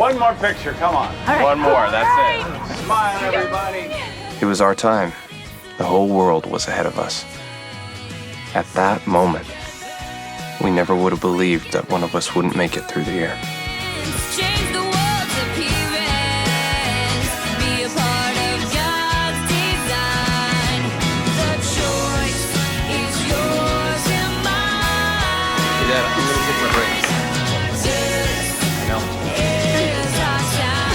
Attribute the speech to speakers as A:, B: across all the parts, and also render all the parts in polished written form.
A: One more picture, come on.
B: Right.
A: One more, that's it. Smile, everybody.
C: It was our time. The whole world was ahead of us. At that moment, we never would have believed that one of us wouldn't make it through the year.
D: Change the world's appearance. Be a part of God's design. The choice is yours and mine.
C: See that? I'm gonna take my break.
D: This
C: I know.
D: is our time.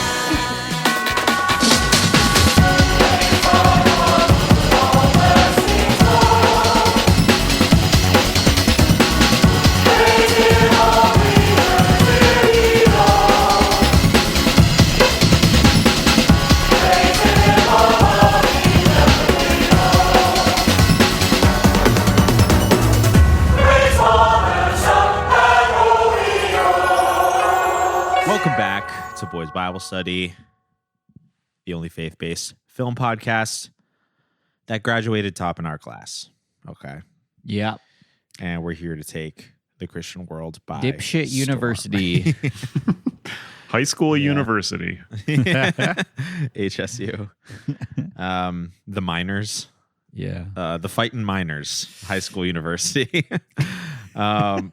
E: Welcome back to Boys Bible Study, the only faith-based film podcast that graduated top in our class. Okay.
F: Yeah.
E: And we're here to take the Christian world by
F: Dipshit
E: storm.
F: University.
G: High school university.
E: HSU. The Miners.
F: Yeah.
E: The Fightin' Miners High School University. I'm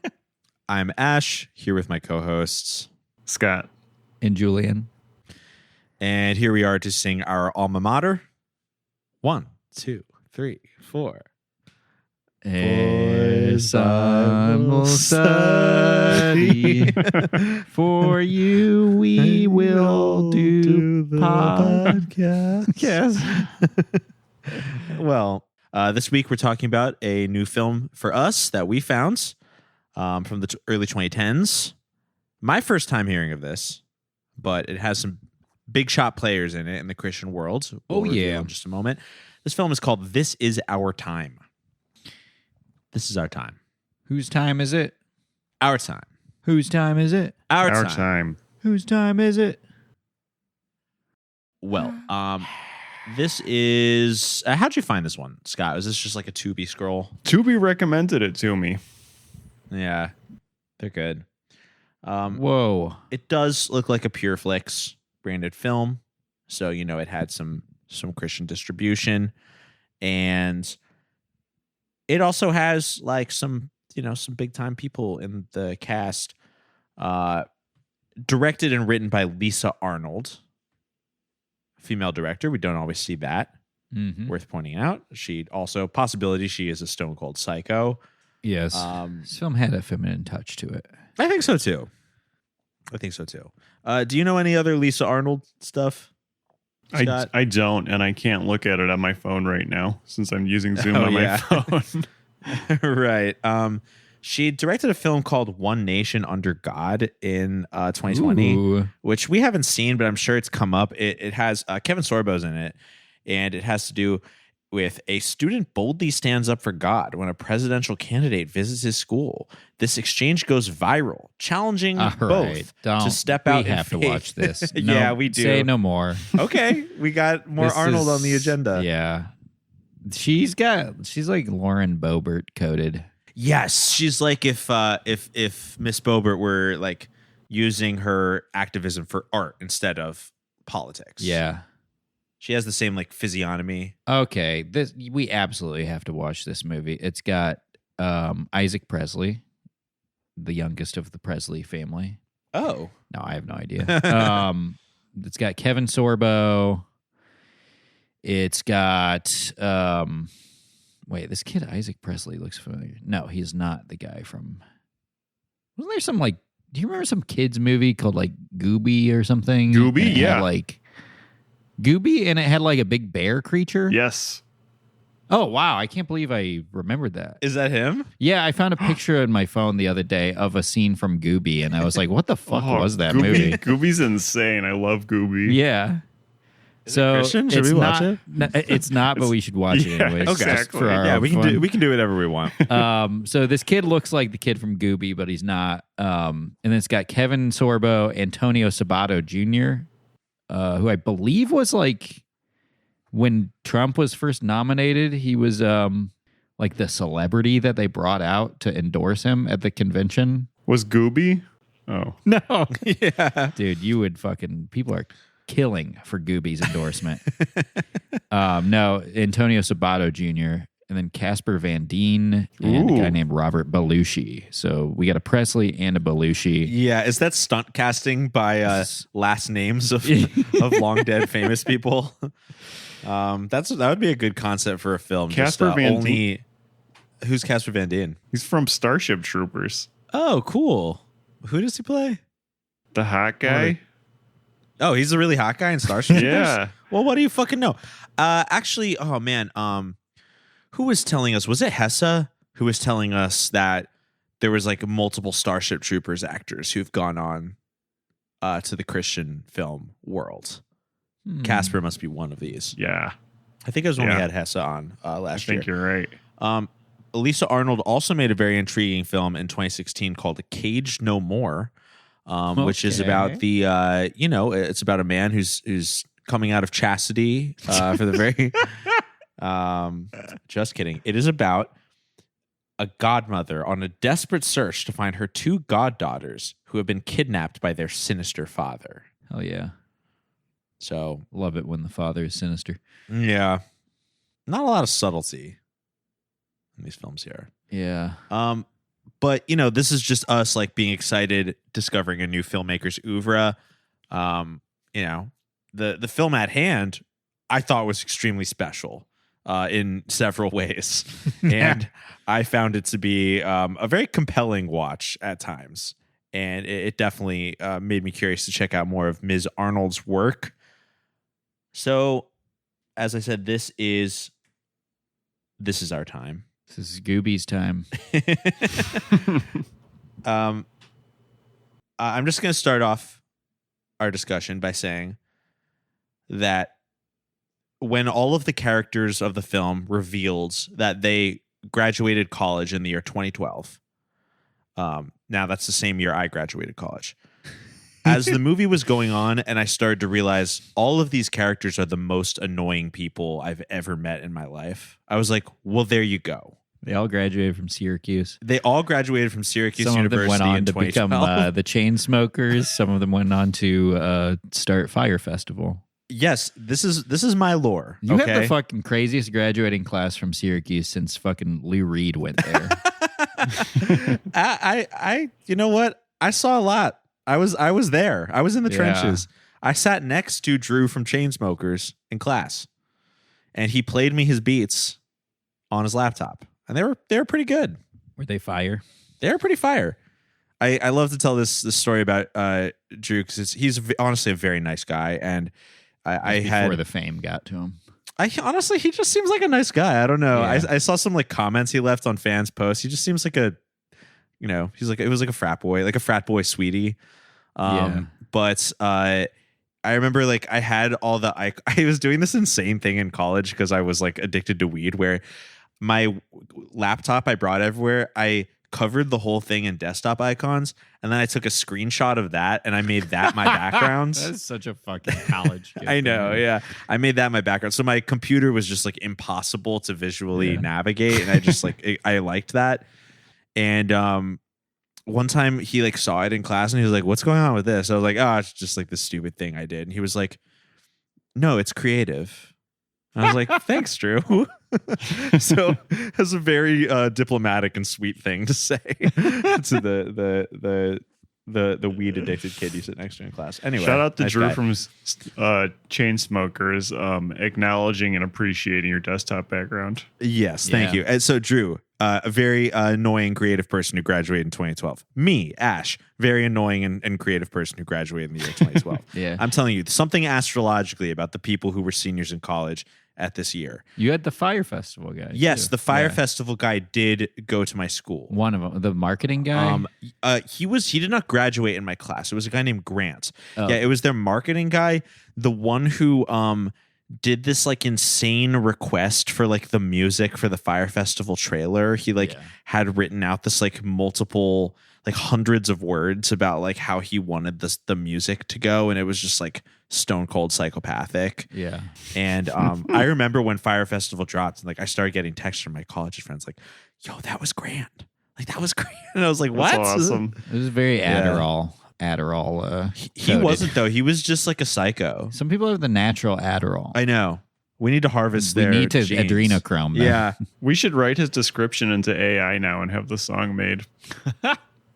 E: Ash, here with my co-hosts.
G: Scott.
F: And Julian.
E: And here we are to sing our alma mater. 1, 2, 3, 4.
F: As I will study for you, we will do the podcast.
E: Yes. Well, this week we're talking about a new film for us that we found from the early 2010s. My first time hearing of this, but it has some big shot players in it in the Christian world.
F: Oh,
E: reveal
F: yeah.
E: in just a moment. This film is called This Is Our Time. This is our time.
F: Whose time is it?
E: Our time.
F: Whose time is it?
E: Our
G: Our
E: time.
G: time.
F: Whose time is it?
E: Well, this is... how'd you find this one, Scott? Was this just like a Tubi scroll?
G: Tubi recommended it to me.
E: Yeah, they're good.
F: Whoa.
E: It does look like a PureFlix branded film, so it had some Christian distribution, and it also has like some big time people in the cast. Directed and written by Lisa Arnold, female director. We don't always see that.
F: Mm-hmm.
E: Worth pointing out. She also possibility she is a stone cold psycho.
F: Yes. This film had a feminine touch to it.
E: I think so too. Do you know any other Lisa Arnold stuff, Scott?
G: I don't, and I can't look at it on my phone right now since I'm using Zoom
E: Oh,
G: on my
E: yeah.
G: phone.
E: Right. She directed a film called One Nation Under God in 2020,
F: Ooh.
E: which we haven't seen, but I'm sure it's come up. It has Kevin Sorbo's in it, and it has to do with a student boldly stands up for God when a presidential candidate visits his school. This exchange goes viral, challenging
F: All
E: both
F: right.
E: to step out.
F: We have to watch this. No,
E: Yeah, we do.
F: Say no more.
E: Okay, we got more
F: This
E: Arnold
F: is-
E: on the agenda.
F: Yeah. She's like Lauren Boebert coded.
E: Yes, she's like if Miss Boebert were like using her activism for art instead of politics.
F: Yeah.
E: She has the same like physiognomy.
F: Okay. We absolutely have to watch this movie. It's got Isaac Presley, the youngest of the Presley family.
E: Oh.
F: No, I have no idea. It's got Kevin Sorbo. It's got wait, this kid Isaac Presley looks familiar. No, he's not the guy from. Wasn't there some like? Do you remember some kids movie called like Gooby or something?
G: Gooby?
F: And it had,
G: Yeah.
F: like Gooby, and it had like a big bear creature.
G: Yes.
F: Oh wow, I can't believe I remembered that.
E: Is that him?
F: Yeah, I found a picture on my phone the other day of a scene from Gooby, and I was like, "What the fuck was that
G: Gooby,
F: movie?"
G: Gooby's insane. I love Gooby.
F: Yeah. So
E: Christian? Should
F: it's
E: we watch
F: not,
E: it?
F: no, it's not, but we should watch it
G: Yeah,
F: anyways. just
G: exactly.
F: for our
E: Yeah,
F: own
E: we can do whatever we want.
F: fun. So this kid looks like the kid from Gooby, but he's not. And then it's got Kevin Sorbo, Antonio Sabato Jr., who I believe was like when Trump was first nominated, he was like the celebrity that they brought out to endorse him at the convention.
G: Was Gooby? Oh,
F: No.
E: Yeah.
F: Dude, you would fucking people are killing for Gooby's endorsement. No, Antonio Sabato Jr. and then Casper Van Dien and a guy
G: Ooh.
F: named Robert Belushi. So we got a Presley and a Belushi.
E: Yeah, is that stunt casting by last names of long dead famous people? That would be a good concept for a film.
G: Casper Van
E: Dien. Who's Casper Van Dien?
G: he's from Starship Troopers.
E: Oh, cool. Who does he play?
G: The hot guy.
E: Oh, he's a really hot guy in Starship.
G: Yeah.
E: Well, what do you fucking know? Actually, oh man, who was telling us? Was it Hessa who was telling us that there was like multiple Starship Troopers actors who've gone on to the Christian film world? Casper must be one of these.
G: Yeah.
E: I think it was when we
G: Yeah.
E: had Hessa on
G: I
E: last year.
G: think you're right.
E: Lisa Arnold also made a very intriguing film in 2016 called "Caged No More," which is about the it's about a man who's coming out of chastity for the very. Just kidding. It is about a godmother on a desperate search to find her two goddaughters who have been kidnapped by their sinister father.
F: Hell yeah.
E: So
F: Love it when the father is sinister.
E: yeah, not a lot of subtlety in these films here.
F: Yeah.
E: But this is just us like being excited, discovering a new filmmaker's oeuvre. The film at hand, I thought was extremely special in several ways, and I found it to be a very compelling watch at times, and it definitely made me curious to check out more of Ms. Arnold's work. So, as I said, this is our time.
F: This is Gooby's time.
E: I'm just going to start off our discussion by saying that when all of the characters of the film revealed that they graduated college in the year 2012, now that's the same year I graduated college. As the movie was going on and I started to realize all of these characters are the most annoying people I've ever met in my life, I was like, well, there you go.
F: They all graduated from Syracuse.
E: They all graduated from Syracuse
F: Some of them
E: University
F: went on
E: in
F: to become
E: 2012.
F: the chain smokers. Some of them went on to start Fire Festival.
E: Yes, this is my lore.
F: You
E: okay?
F: have the fucking craziest graduating class from Syracuse since fucking Lou Reed went there.
E: I you know what? I saw a lot. I was there. I was in the
F: Yeah.
E: trenches. I sat next to Drew from Chainsmokers in class, and he played me his beats on his laptop, and they were pretty good.
F: Were they fire?
E: They were pretty fire. I love to tell this story about Drew because he's honestly a very nice guy, and I
F: Before
E: had
F: the fame got to him.
E: I honestly, he just seems like a nice guy. I don't know.
F: Yeah.
E: I saw some like comments he left on fans' posts. He just seems like it was like a frat boy, like a frat boy sweetie.
F: Yeah.
E: But I remember like I had all the I was doing this insane thing in college because I was like addicted to weed. Where my laptop I brought everywhere, I covered the whole thing in desktop icons, and then I took a screenshot of that and I made that my background.
F: That's such a fucking college kid.
E: I know, yeah. I made that my background. So my computer was just like impossible to visually navigate. And I just like, I liked that. And one time he like saw it in class and he was like, what's going on with this? I was like, oh, it's just like this stupid thing I did. And he was like, no, it's creative. And I was like, thanks, Drew. So that's a very diplomatic and sweet thing to say to the weed addicted kid you sit next to in class. Anyway,
G: Shout out to
E: nice
G: Drew
E: guy.
G: from Chainsmokers, acknowledging and appreciating your desktop background.
E: Yes, thank
F: Yeah.
E: you. And so Drew, a very annoying creative person who graduated in 2012. Me, Ash, very annoying and creative person who graduated in the year 2012.
F: Yeah.
E: I'm telling you, something astrologically about the people who were seniors in college at this year.
F: You had the Fire Festival guy.
E: Yes,
F: too.
E: the Fire
F: Yeah.
E: Festival guy did go to my school.
F: One of them, the marketing guy.
E: He did not graduate in my class. It was a guy named Grant.
F: Oh.
E: Yeah, it was their marketing guy, the one who did this like insane request for like the music for the Fire Festival trailer. He like had written out this like multiple like hundreds of words about like how he wanted the music to go, and it was just like stone cold psychopathic.
F: Yeah.
E: And I remember when Fire Festival dropped, and like I started getting texts from my college friends like, yo, that was Grant. Like that was crazy. And I was like,
G: That's
E: what?
G: awesome.
F: It was very
E: Yeah.
F: Adderall.
E: He
F: coded.
E: wasn't though. He was just like a psycho.
F: Some people have the natural Adderall.
E: I know. We need to harvest
F: we
E: their
F: need to
E: genes.
F: adrenochrome them.
E: Yeah.
G: We should write his description into AI now and have the song made.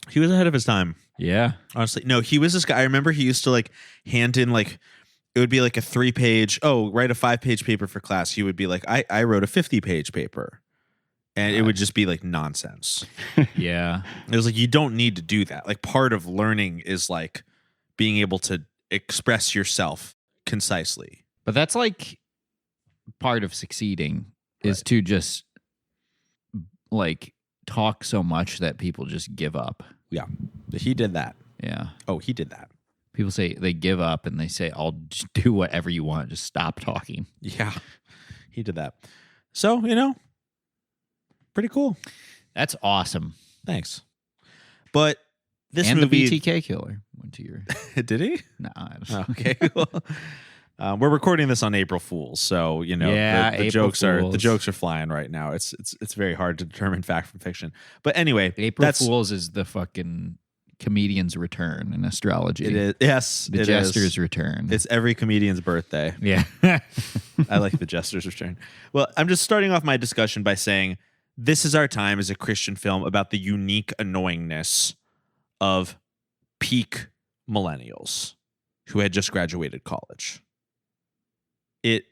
E: He was ahead of his time.
F: Yeah.
E: Honestly, no, he was this guy. I remember he used to like hand in like it would be like a 3-page. Oh, write a 5-page paper for class. He would be like, I wrote a 50-page paper, and it would just be like nonsense.
F: Yeah.
E: It was like you don't need to do that. Like part of learning is like being able to express yourself concisely.
F: But that's like part of succeeding is to just like talk so much that people just give up.
E: Yeah, he did that.
F: Yeah.
E: Oh, he did that.
F: People say they give up and they say, I'll just do whatever you want. Just stop talking.
E: Yeah, he did that. So pretty cool.
F: That's awesome.
E: Thanks. But this
F: and
E: movie,
F: the BTK killer went to your.
E: did he?
F: Nah, I don't
E: Oh, okay. Cool. We're recording this on April Fools, so
F: Yeah,
E: the
F: April
E: jokes are
F: Fools.
E: flying right now. It's very hard to determine fact from fiction. But anyway,
F: April
E: that's
F: Fool's is the fucking comedian's return in astrology.
E: it is. Yes,
F: The
E: it
F: jester's
E: is.
F: return.
E: It's every comedian's birthday.
F: yeah.
E: I like the jester's return. Well, I'm just starting off my discussion by saying This Is Our Time is a Christian film about the unique annoyingness of peak millennials who had just graduated college. It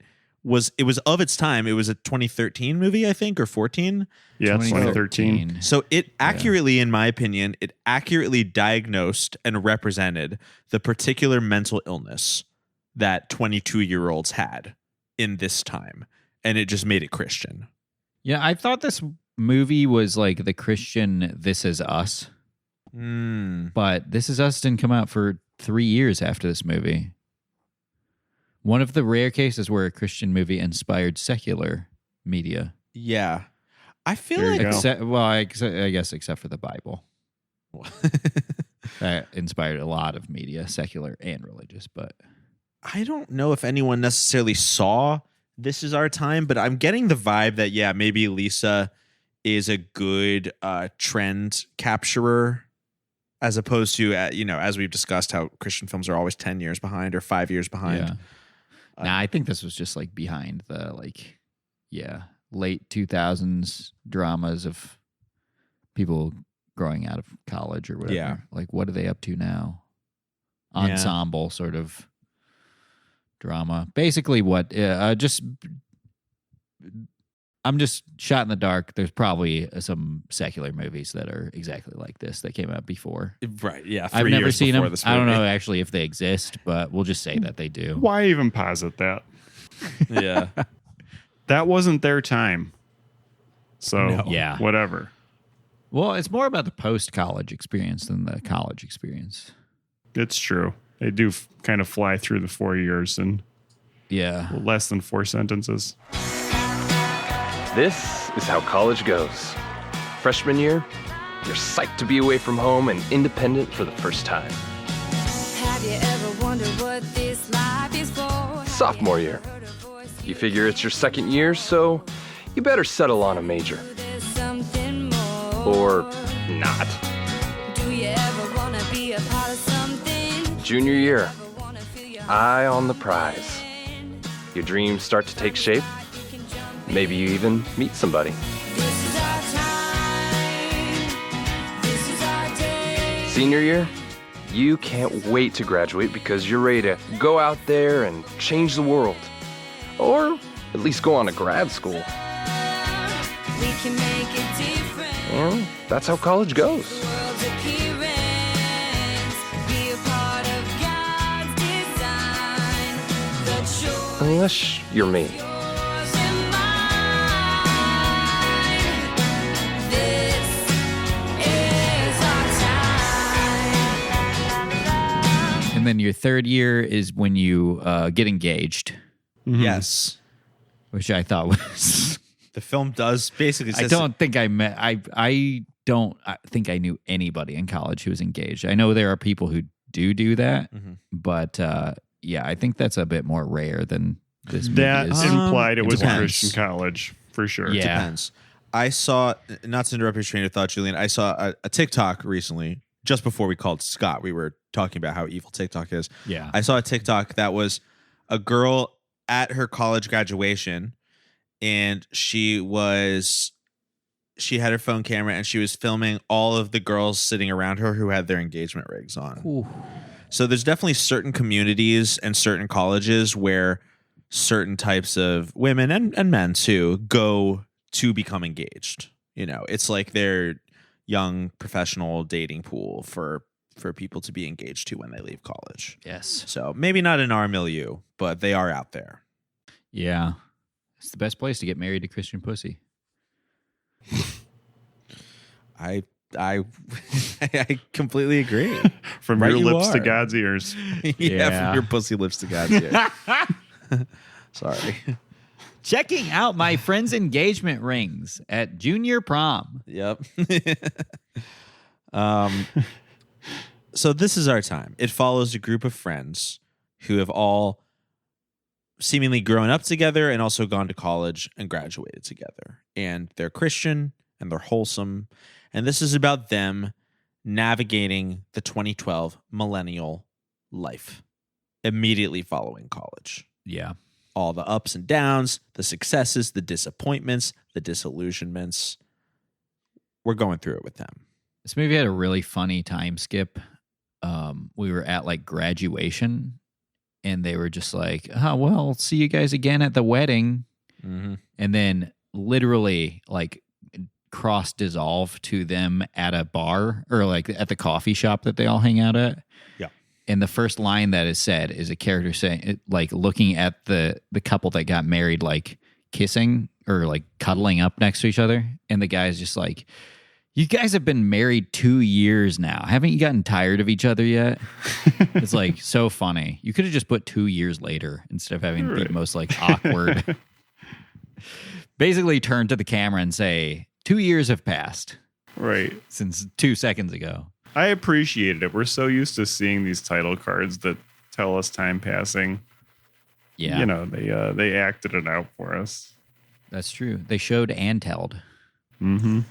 E: was of its time. It was a 2013 movie, I think, or 14.
G: Yeah, it's 2013.
E: So it accurately, in my opinion, it accurately diagnosed and represented the particular mental illness that 22-year-olds had in this time. And it just made it Christian.
F: Yeah, I thought this movie was like the Christian This Is Us, but This Is Us didn't come out for 3 years after this movie. One of the rare cases where a Christian movie inspired secular media.
E: Yeah. I feel
G: There you
E: like
G: go.
F: I guess except for the Bible. That inspired a lot of media, secular and religious, but
E: I don't know if anyone necessarily saw This Is Our Time, but I'm getting the vibe that, yeah, maybe Lisa is a good trend capturer as opposed to, as we've discussed, how Christian films are always 10 years behind or 5 years behind.
F: yeah. Nah, I think this was just like behind the late 2000s dramas of people growing out of college or whatever.
E: Yeah.
F: Like, what are they up to now?
E: Yeah.
F: Ensemble sort of drama. Basically, I'm just shot in the dark. There's probably some secular movies that are exactly like this that came out before.
E: Right, yeah.
F: I've
E: 3
F: never
E: years
F: seen
E: before
F: them.
E: this
F: I don't
E: movie.
F: know actually if they exist, but we'll just say that they do.
G: Why even posit that?
E: Yeah.
G: That wasn't their time. So,
E: No.
F: Yeah.
G: whatever.
F: Well, it's more about the post-college experience than the college experience.
G: It's true. They do kind of fly through the 4 years in
F: Yeah.
G: less than 4 sentences.
C: This is how college goes. Freshman year, you're psyched to be away from home and independent for the first time.
D: Have you ever wondered what this life is for?
C: Sophomore year, you figure it's your second year, so you better settle on a major.
D: There's something more.
C: Or not.
D: Do you ever wanna be a part of something?
C: Junior year,
D: Ever wanna feel your
C: eye on the prize. Your dreams start to take shape. Maybe you even meet somebody.
D: This is our time. This is our day.
C: Senior year, you can't wait to graduate because you're ready to go out there and change the world. Or at least go on to grad school.
D: We can make it different.
C: And that's how college goes.
D: World's appearance. Be a part of God's design. The choice
C: Unless you're me.
D: yours and mine. This is our time.
F: And then your third year is when you get engaged,
E: Yes.
F: which I thought was.
E: The film does basically
F: I don't think I met. I don't think I knew anybody in college who was engaged. I know there are people who do that, but yeah, I think that's a bit more rare than this movie
G: That
F: is.
G: implied it was a
E: depends.
G: Christian college, for sure.
F: Yeah.
E: Depends. I saw, not to interrupt your train of thought, Julian, I saw a TikTok recently, just before we called Scott. We were talking about how evil TikTok is.
F: Yeah.
E: I saw a TikTok that was a girl at her college graduation, and she had her phone camera and she was filming all of the girls sitting around her who had their engagement rings on.
F: Ooh.
E: So there's definitely certain communities and certain colleges where certain types of women and men too go to become engaged. You know, it's like their young professional dating pool for people to be engaged to when they leave college.
F: Yes.
E: So maybe not in our milieu, but they are out there.
F: Yeah. It's the best place to get married to Christian pussy.
E: I I completely agree.
G: From
E: Right
G: your
E: you
G: lips to
E: are.
G: God's ears.
E: Yeah, from your pussy lips to God's ear. Sorry.
F: Checking out my friend's engagement rings at junior prom.
E: Yep. So this is our time. It follows a group of friends who have all seemingly grown up together and also gone to college and graduated together. And they're Christian and they're wholesome. And this is about them navigating the 2012 millennial life immediately following college.
F: Yeah.
E: All the ups and downs, the successes, the disappointments, the disillusionments. We're going through it with them.
F: This movie had a really funny time skip. We were at like graduation and they were just like, oh, well, see you guys again at the wedding.
E: Mm-hmm.
F: And then literally like cross dissolve to them at a bar or like at the coffee shop that they all hang out at.
E: Yeah.
F: And the first line that is said is a character saying, like looking at the couple that got married, like kissing or like cuddling up next to each other. And the guy's just like, you guys have been married 2 years now. Haven't you gotten tired of each other yet? It's like so funny. You could have just put 2 years later instead of having the most like awkward. Basically turn to the camera and say, 2 years have passed
G: Right.
F: since 2 seconds ago.
G: I appreciated it. We're so used to seeing these title cards that tell us time passing.
F: Yeah,
G: You know, they acted it out for us.
F: that's true. They showed Anteld.
G: Mm-hmm.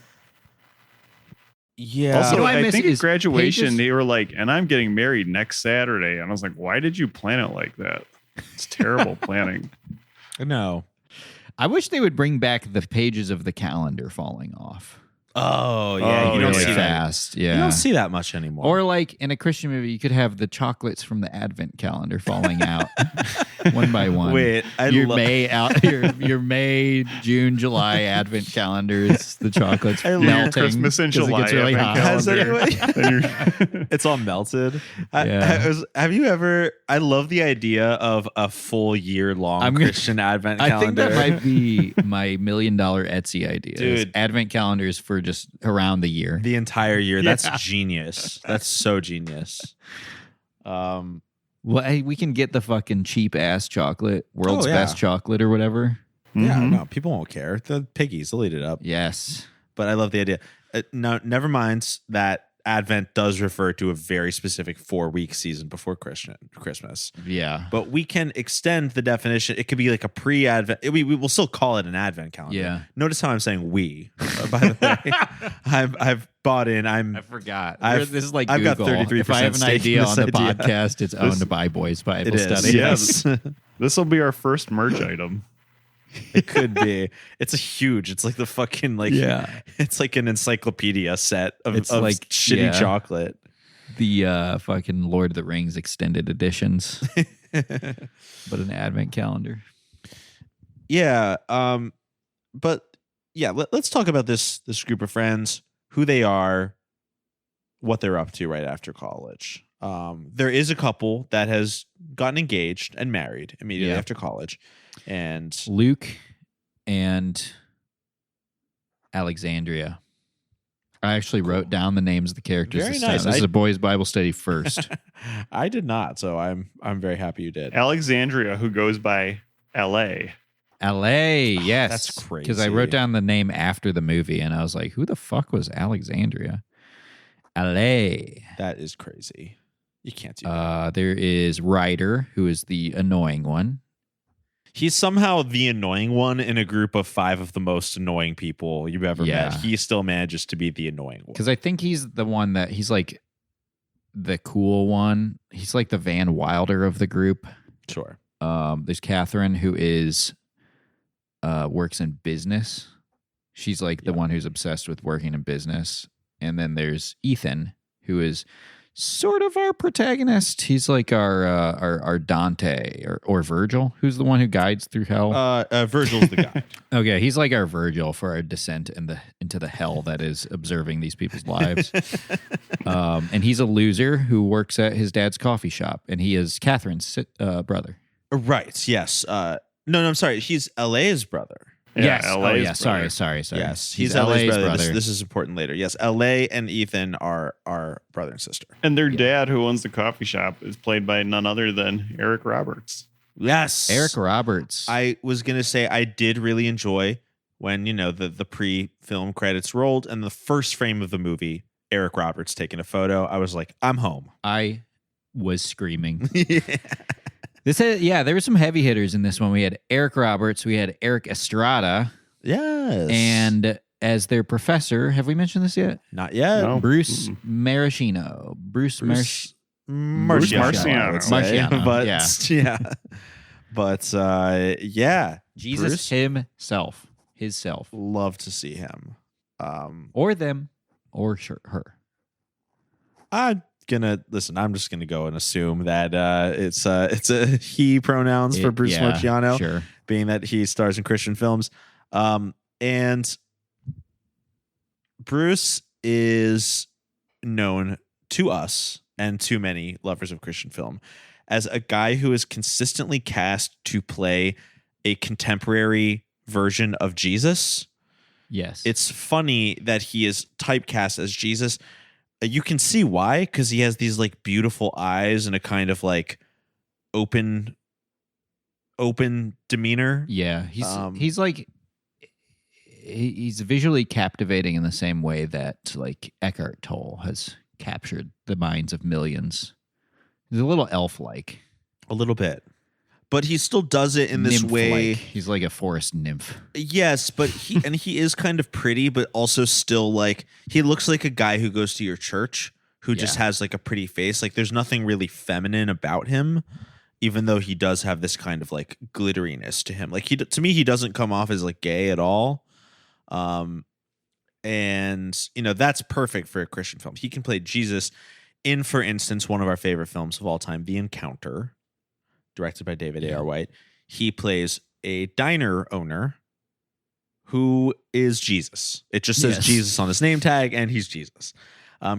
E: Yeah.
G: Also,
F: You know what I
G: I
F: miss
G: think at
F: is
G: graduation,
F: pages-
G: they were like, and I'm getting married next Saturday. And I was like, why did you plan it like that? It's terrible planning.
E: No.
F: I wish they would bring back the pages of the calendar falling off.
E: Oh, yeah.
G: Oh,
E: you don't
F: really
E: see that.
F: fast. Yeah.
E: You don't see that much anymore.
F: Or like in a Christian movie, you could have the chocolates from the Advent calendar falling out one by one.
E: Wait,
F: your May, June, July Advent calendars, the chocolates
E: I love
F: melting
G: Christmas in
F: 'cause it
G: July.
F: gets really
G: Advent
F: hot.
E: Has
G: calendar.
E: anyone- it's all melted.
F: Yeah.
E: Have you ever? I love the idea of a full year long
F: I'm gonna-
E: Christian Advent
F: I think
E: calendar.
F: that might be my $1 million Etsy idea. is
E: Dude.
F: Advent calendars for just around the year.
E: the entire year. That's genius. That's so genius.
F: Well, hey, we can get the fucking cheap ass chocolate, world's
E: Oh, yeah.
F: best chocolate or whatever.
E: Yeah,
G: Mhm.
E: no, people won't care. The piggies, they'll eat it up.
F: Yes.
E: But I love the idea. No, never mind that Advent does refer to a very specific 4-week season before Christmas.
F: Yeah.
E: But we can extend the definition. It could be like a pre-Advent. We will still call it an Advent calendar.
F: Yeah.
E: Notice how I'm saying we. By the way, I've bought in.
F: I forgot.
E: I've-
F: This is like
E: I've got
F: Google.
E: 33%
F: If I have an
E: stake in
F: idea
E: this
F: on the
E: idea.
F: podcast, it's owned by Boys Bible
E: It is.
F: Study.
E: Yes,
G: This will be our first merch item.
E: it could be. It's a huge. It's like the fucking like.
F: Yeah.
E: It's like an encyclopedia set of
F: It's
E: of
F: like-
E: shitty
F: yeah.
E: chocolate.
F: The fucking Lord of the Rings extended editions, but an Advent calendar.
E: Yeah. But yeah, let's talk about this group of friends, who they are, what they're up to right after college. There is a couple that has gotten engaged and married immediately
F: Yeah.
E: after college, and
F: Luke and Alexandria. I actually wrote down the names of the characters.
E: Very
F: this
E: nice.
F: time. This is a Boys Bible Study first.
E: I did not, so I'm very happy you did.
G: Alexandria, who goes by L.A.
F: L.A. Yes,
E: That's
F: Because I
E: crazy.
F: wrote down the name after the movie, and I was like, "Who the fuck was Alexandria?" L.A.
E: That is crazy. You can't do that.
F: There is Ryder, who is the annoying one.
E: He's somehow the annoying one in a group of 5 of the most annoying people you've ever
F: Yeah.
E: met. He still manages to be the annoying one.
F: Because I think he's the one that he's like the cool one. He's like the Van Wilder of the group.
E: Sure.
F: There's Catherine, who is works in business. She's like the one who's obsessed with working in business. And then there's Ethan, who is sort of our protagonist. He's like our Dante or Virgil, who's the one who guides through hell.
E: Virgil's the guy.
F: Okay, he's like our Virgil for our descent into the hell that is observing these people's lives. And he's a loser who works at his dad's coffee shop, and he is Catherine's brother.
E: Right. Yes. No, I'm sorry. He's LA's brother.
F: Yes.
G: LA's
F: Oh, yeah.
G: brother.
F: Sorry.
E: Yes. He's LA's brother. This is important later. Yes. LA and Ethan are brother and sister.
G: And their dad, who owns the coffee shop, is played by none other than Eric Roberts.
E: Yes.
F: Eric Roberts.
E: I was going to say I did really enjoy when, the pre-film credits rolled and the first frame of the movie, Eric Roberts taking a photo. I was like, I'm home.
F: I was screaming.
E: Yeah.
F: There were some heavy hitters in this one. We had Eric Roberts, we had Eric Estrada,
E: Yes.
F: and as their professor, have we mentioned this yet?
E: Not yet.
G: No.
F: Bruce Maraschino. Bruce
E: Marciano.
G: Marciano.
E: I would say.
F: Marciano,
E: But
F: yeah.
E: But yeah.
F: Jesus
E: Bruce,
F: himself. Himself.
E: love to see him.
F: Or them. Or her.
E: I'm just gonna go and assume that it's a he pronouns for Bruce Marciano,
F: Sure.
E: being that he stars in Christian films. And Bruce is known to us and to many lovers of Christian film as a guy who is consistently cast to play a contemporary version of Jesus.
F: Yes.
E: It's funny that he is typecast as Jesus. You can see why, because he has these like beautiful eyes and a kind of like open demeanor.
F: Yeah, he's like he's visually captivating in the same way that like Eckhart Tolle has captured the minds of millions. He's a little elf-like,
E: A little bit. But he still does it in this way.
F: Nymph-like. He's like a forest nymph.
E: Yes, but he is kind of pretty, but also still like he looks like a guy who goes to your church who just
F: Yeah.
E: has like a pretty face. Like there's nothing really feminine about him, even though he does have this kind of like glitteriness to him. Like to me, he doesn't come off as like gay at all. And that's perfect for a Christian film. He can play Jesus in, for instance, one of our favorite films of all time, The Encounter, directed by David A.R. White. He plays a diner owner who is Jesus. It just says
F: Yes.
E: Jesus on his name tag, and he's Jesus.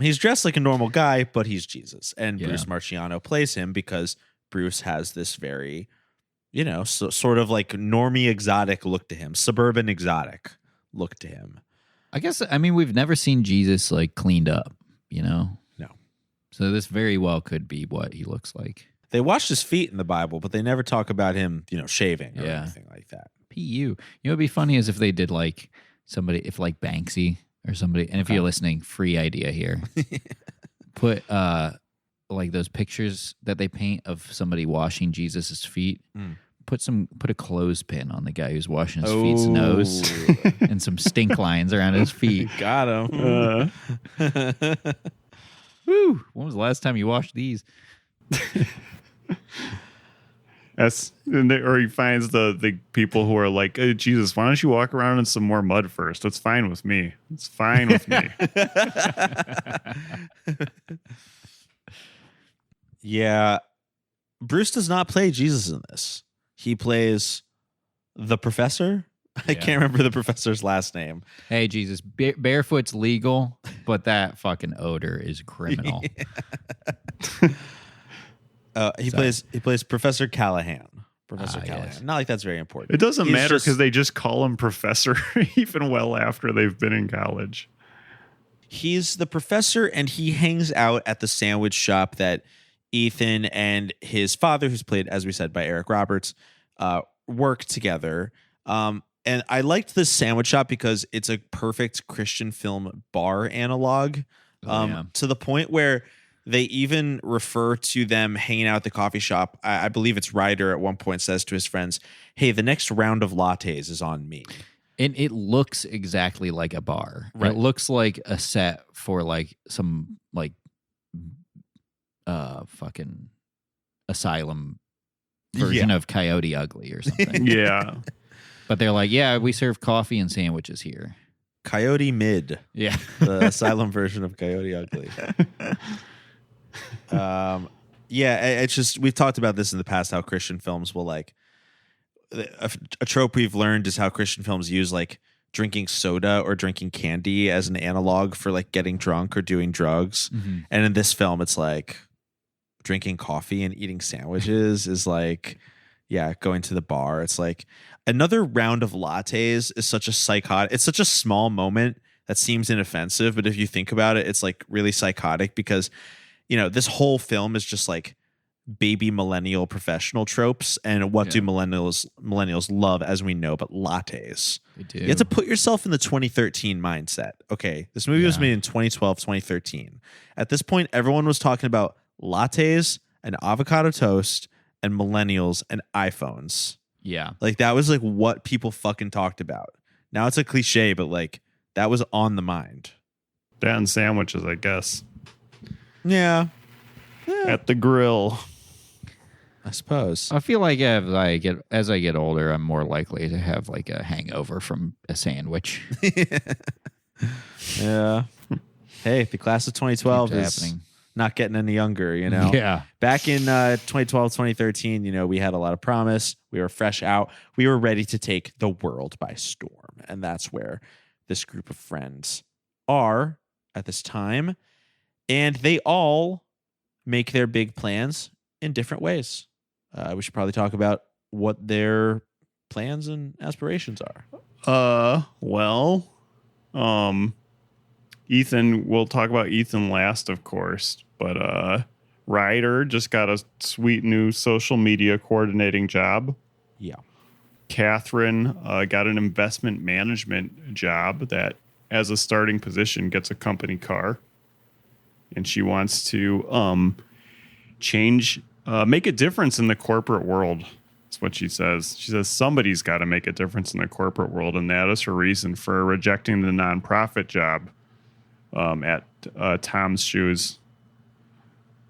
E: He's dressed like a normal guy, but he's Jesus. And
F: Yeah.
E: Bruce Marciano plays him because Bruce has this very, sort of like normie exotic look to him, suburban exotic look to him.
F: I mean, we've never seen Jesus like cleaned up,
E: No.
F: So this very well could be what he looks like.
E: They wash his feet in the Bible, but they never talk about him, shaving or
F: Yeah.
E: anything like that.
F: PU. You know, it'd be funny is if they did like somebody, if like Banksy or somebody, and if you're listening, free idea here. Put like those pictures that they paint of somebody washing Jesus's feet.
E: Mm.
F: Put a clothespin on the guy who's washing his feet's nose
E: Oh.
F: and some stink lines around his feet.
E: Got him.
F: Woo! When was the last time you washed these?
G: Or he finds the people who are like, hey, Jesus, why don't you walk around in some more mud first? That's fine with me. It's fine with me.
E: Yeah. Bruce does not play Jesus in this. He plays the professor. I
F: Yeah.
E: can't remember the professor's last name.
F: Hey, Jesus, barefoot's legal, but that fucking odor is criminal.
E: He plays Professor Callahan. Professor
F: Ah,
E: Callahan.
F: yes.
E: Not like that's very important.
G: It doesn't
E: He's
G: matter
E: just-
G: because they just call him professor even well after they've been in college.
E: He's the professor, and he hangs out at the sandwich shop that Ethan and his father, who's played, as we said, by Eric Roberts, work together. And I liked this sandwich shop because it's a perfect Christian film bar analog,
F: Oh, yeah.
E: to the point where They even refer to them hanging out at the coffee shop. I believe it's Ryder at one point says to his friends, "Hey, the next round of lattes is on me."
F: And it looks exactly like a bar.
E: Right.
F: It looks like a set for like some like fucking asylum version of Coyote Ugly or something.
G: Yeah.
F: But they're like, yeah, we serve coffee and sandwiches here.
E: Coyote Mid,
F: Yeah.
E: the asylum version of Coyote Ugly. It's just, we've talked about this in the past, how Christian films will like, a trope we've learned is how Christian films use like drinking soda or drinking candy as an analog for like getting drunk or doing drugs.
F: Mhm.
E: And in this film, it's like drinking coffee and eating sandwiches is like, yeah, going to the bar. It's like another round of lattes is such a psychotic, it's such a small moment that seems inoffensive. But if you think about it, it's like really psychotic because, you know, this whole film is just like baby millennial professional tropes. And what do millennials love, as we know, but lattes.
F: They do.
E: You have to put yourself in the 2013 mindset. Okay, this movie was made in 2012, 2013. At this point, everyone was talking about lattes and avocado toast and millennials and iPhones.
F: Yeah.
E: Like that was like what people fucking talked about. Now it's a cliche, but like that was on the mind.
G: That and sandwiches, I guess.
E: Yeah,
G: At the grill.
E: I suppose.
F: I feel like as I get older, I'm more likely to have like a hangover from a sandwich.
E: Yeah. Hey, the class of 2012
F: Keeps
E: is
F: happening.
E: not getting any younger, you know?
F: Yeah.
E: Back in 2012, 2013, you know, we had a lot of promise. We were fresh out. We were ready to take the world by storm. And that's where this group of friends are at this time. And they all make their big plans in different ways. We should probably talk about what their plans and aspirations are.
G: Ethan, we'll talk about Ethan last, of course, but Ryder just got a sweet new social media coordinating job.
E: Yeah.
G: Catherine got an investment management job that, as a starting position, gets a company car. And she wants to make a difference in the corporate world. That's what she says. She says somebody's got to make a difference in the corporate world, and that is her reason for rejecting the nonprofit job at Tom's Shoes.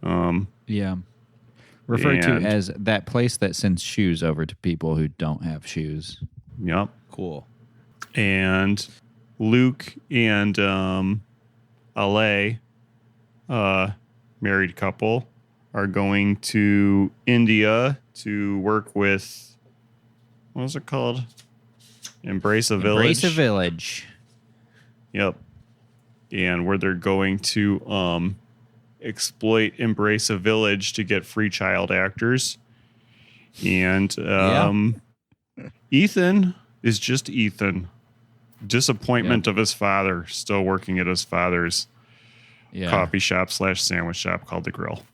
F: Yeah. Referred to
G: And-
F: as that place that sends shoes over to people who don't have shoes.
G: Yep.
E: Cool.
G: And Luke and Ale, married couple, are going to India to work with, what was it called? Embrace a Village.
F: Embrace a Village.
G: Yep. And where they're going to exploit Embrace a Village to get free child actors. And Ethan is just Ethan. Disappointment of his father, still working at his father's
F: Yeah.
G: coffee shop / sandwich shop called The Grill.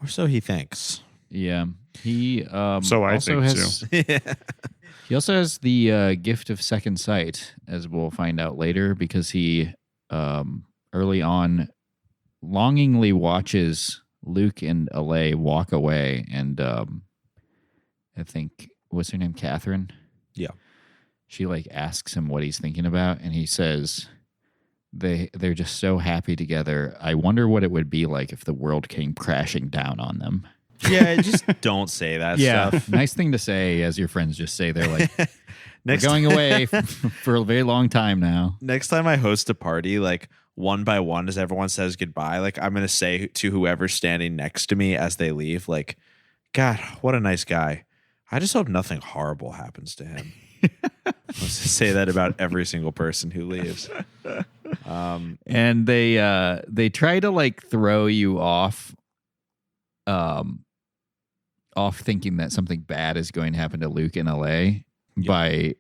E: Or so he thinks.
F: Yeah. He
G: So I
F: also
G: think
F: has, He also has the gift of second sight, as we'll find out later, because he early on longingly watches Luke and Alay walk away, and I think, what's her name, Catherine?
E: Yeah.
F: She like asks him what he's thinking about, and he says they're just so happy together. I wonder what it would be like if the world came crashing down on them.
E: Yeah, just don't say that stuff.
F: Nice thing to say, as your friends just say. They're like, we're
E: Next
F: going away for a very long time now.
E: next time I host a party, like one by one, as everyone says goodbye, like I'm gonna say to whoever's standing next to me as they leave, like, God, what a nice guy. I just hope nothing horrible happens to him. Let's just say that about every single person who leaves.
F: And they try to like throw you off thinking that something bad is going to happen to Luke in LA by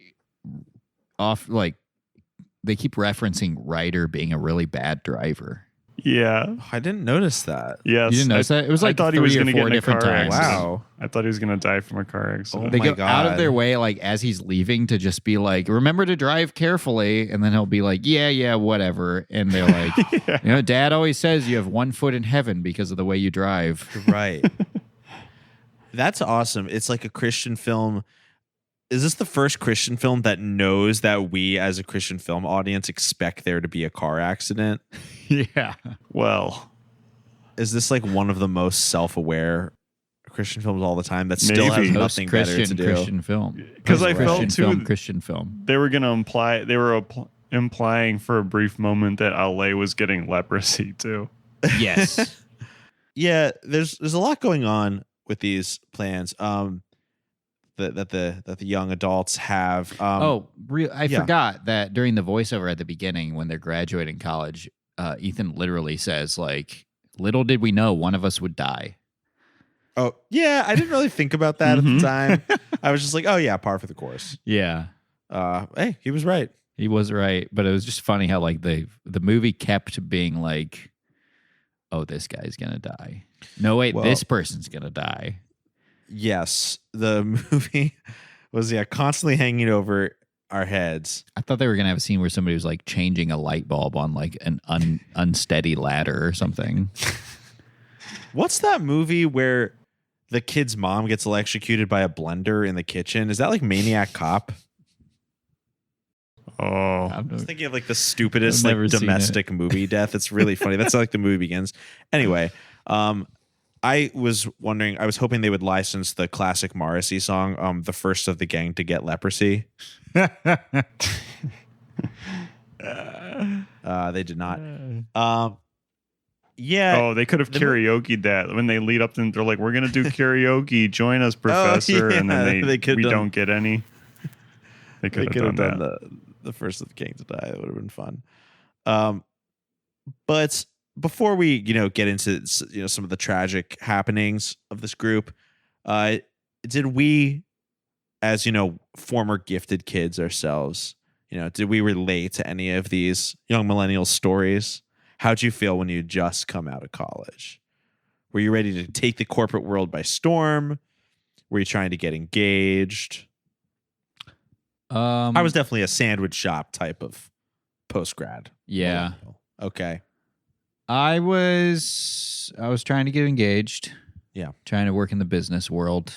F: they keep referencing Ryder being a really bad driver.
G: Yeah.
E: I didn't notice that.
G: Yes.
F: You didn't notice that? It was like
G: I thought he was
F: 3 or
G: going to get
F: 4
G: in a
F: different
G: car
F: times.
G: accident.
E: Wow.
G: I thought he was going to die from a car accident.
F: They
E: my
F: go out of
E: God.
F: their way, like as he's leaving, to just be like, "Remember to drive carefully," and then he'll be like, "Yeah, whatever." And they're like, Dad always says you have 1 foot in heaven because of the way you drive.
E: Right. That's awesome. It's like a Christian film. Is this the first Christian film that knows that we as a Christian film audience expect there to be a car accident?
F: Yeah,
G: Well,
E: Is this like one of the most self-aware Christian films all the time that still
G: Maybe.
E: has nothing better to
F: Christian
E: do?
F: Christian film.
G: 'Cause I
F: Christian
G: felt, too,
F: film, Christian film.
G: they were going to imply, implying for a brief moment that LA was getting leprosy too.
F: Yes.
E: Yeah, there's a lot going on with these plans. That the young adults have.
F: I
E: yeah.
F: forgot that during the voiceover at the beginning when they're graduating college, Ethan literally says, like, "Little did we know one of us would die."
E: Oh, yeah, I didn't really think about that at the time. I was just like, oh yeah, par for the course.
F: Yeah.
E: Hey, he was right.
F: He was right, but it was just funny how like the movie kept being like, "Oh, this guy's gonna die." No, wait,
E: Well-
F: this person's gonna die.
E: Yes, the movie was constantly hanging over our heads.
F: I thought they were gonna have a scene where somebody was like changing a light bulb on like an unsteady ladder or something.
E: What's that movie where the kid's mom gets electrocuted by a blender in the kitchen? Is that like Maniac Cop?
G: Oh,
E: I was thinking of like the stupidest
F: I've never
E: like
F: seen
E: domestic movie death. It's really funny. That's how like the movie begins. Anyway, I was wondering, I was hoping they would license the classic Morrissey song, the first of the gang to get leprosy. They did not. Yeah.
G: Oh, they could have karaoke'd that when they lead up to. They're like, "We're gonna do karaoke. Join us, Professor." And then
E: they could've
G: we
E: done-
G: don't get any. They could have done that.
E: the first of the gang to die. That would have been fun. But before we get into some of the tragic happenings of this group, did we, as former gifted kids ourselves, did we relate to any of these young millennial stories? How'd you feel when you just come out of college? Were you ready to take the corporate world by storm? Were you trying to get engaged? I was definitely a sandwich shop type of post-grad.
F: Yeah.
E: millennial. Okay.
F: I was trying to get engaged.
E: Yeah.
F: Trying to work in the business world.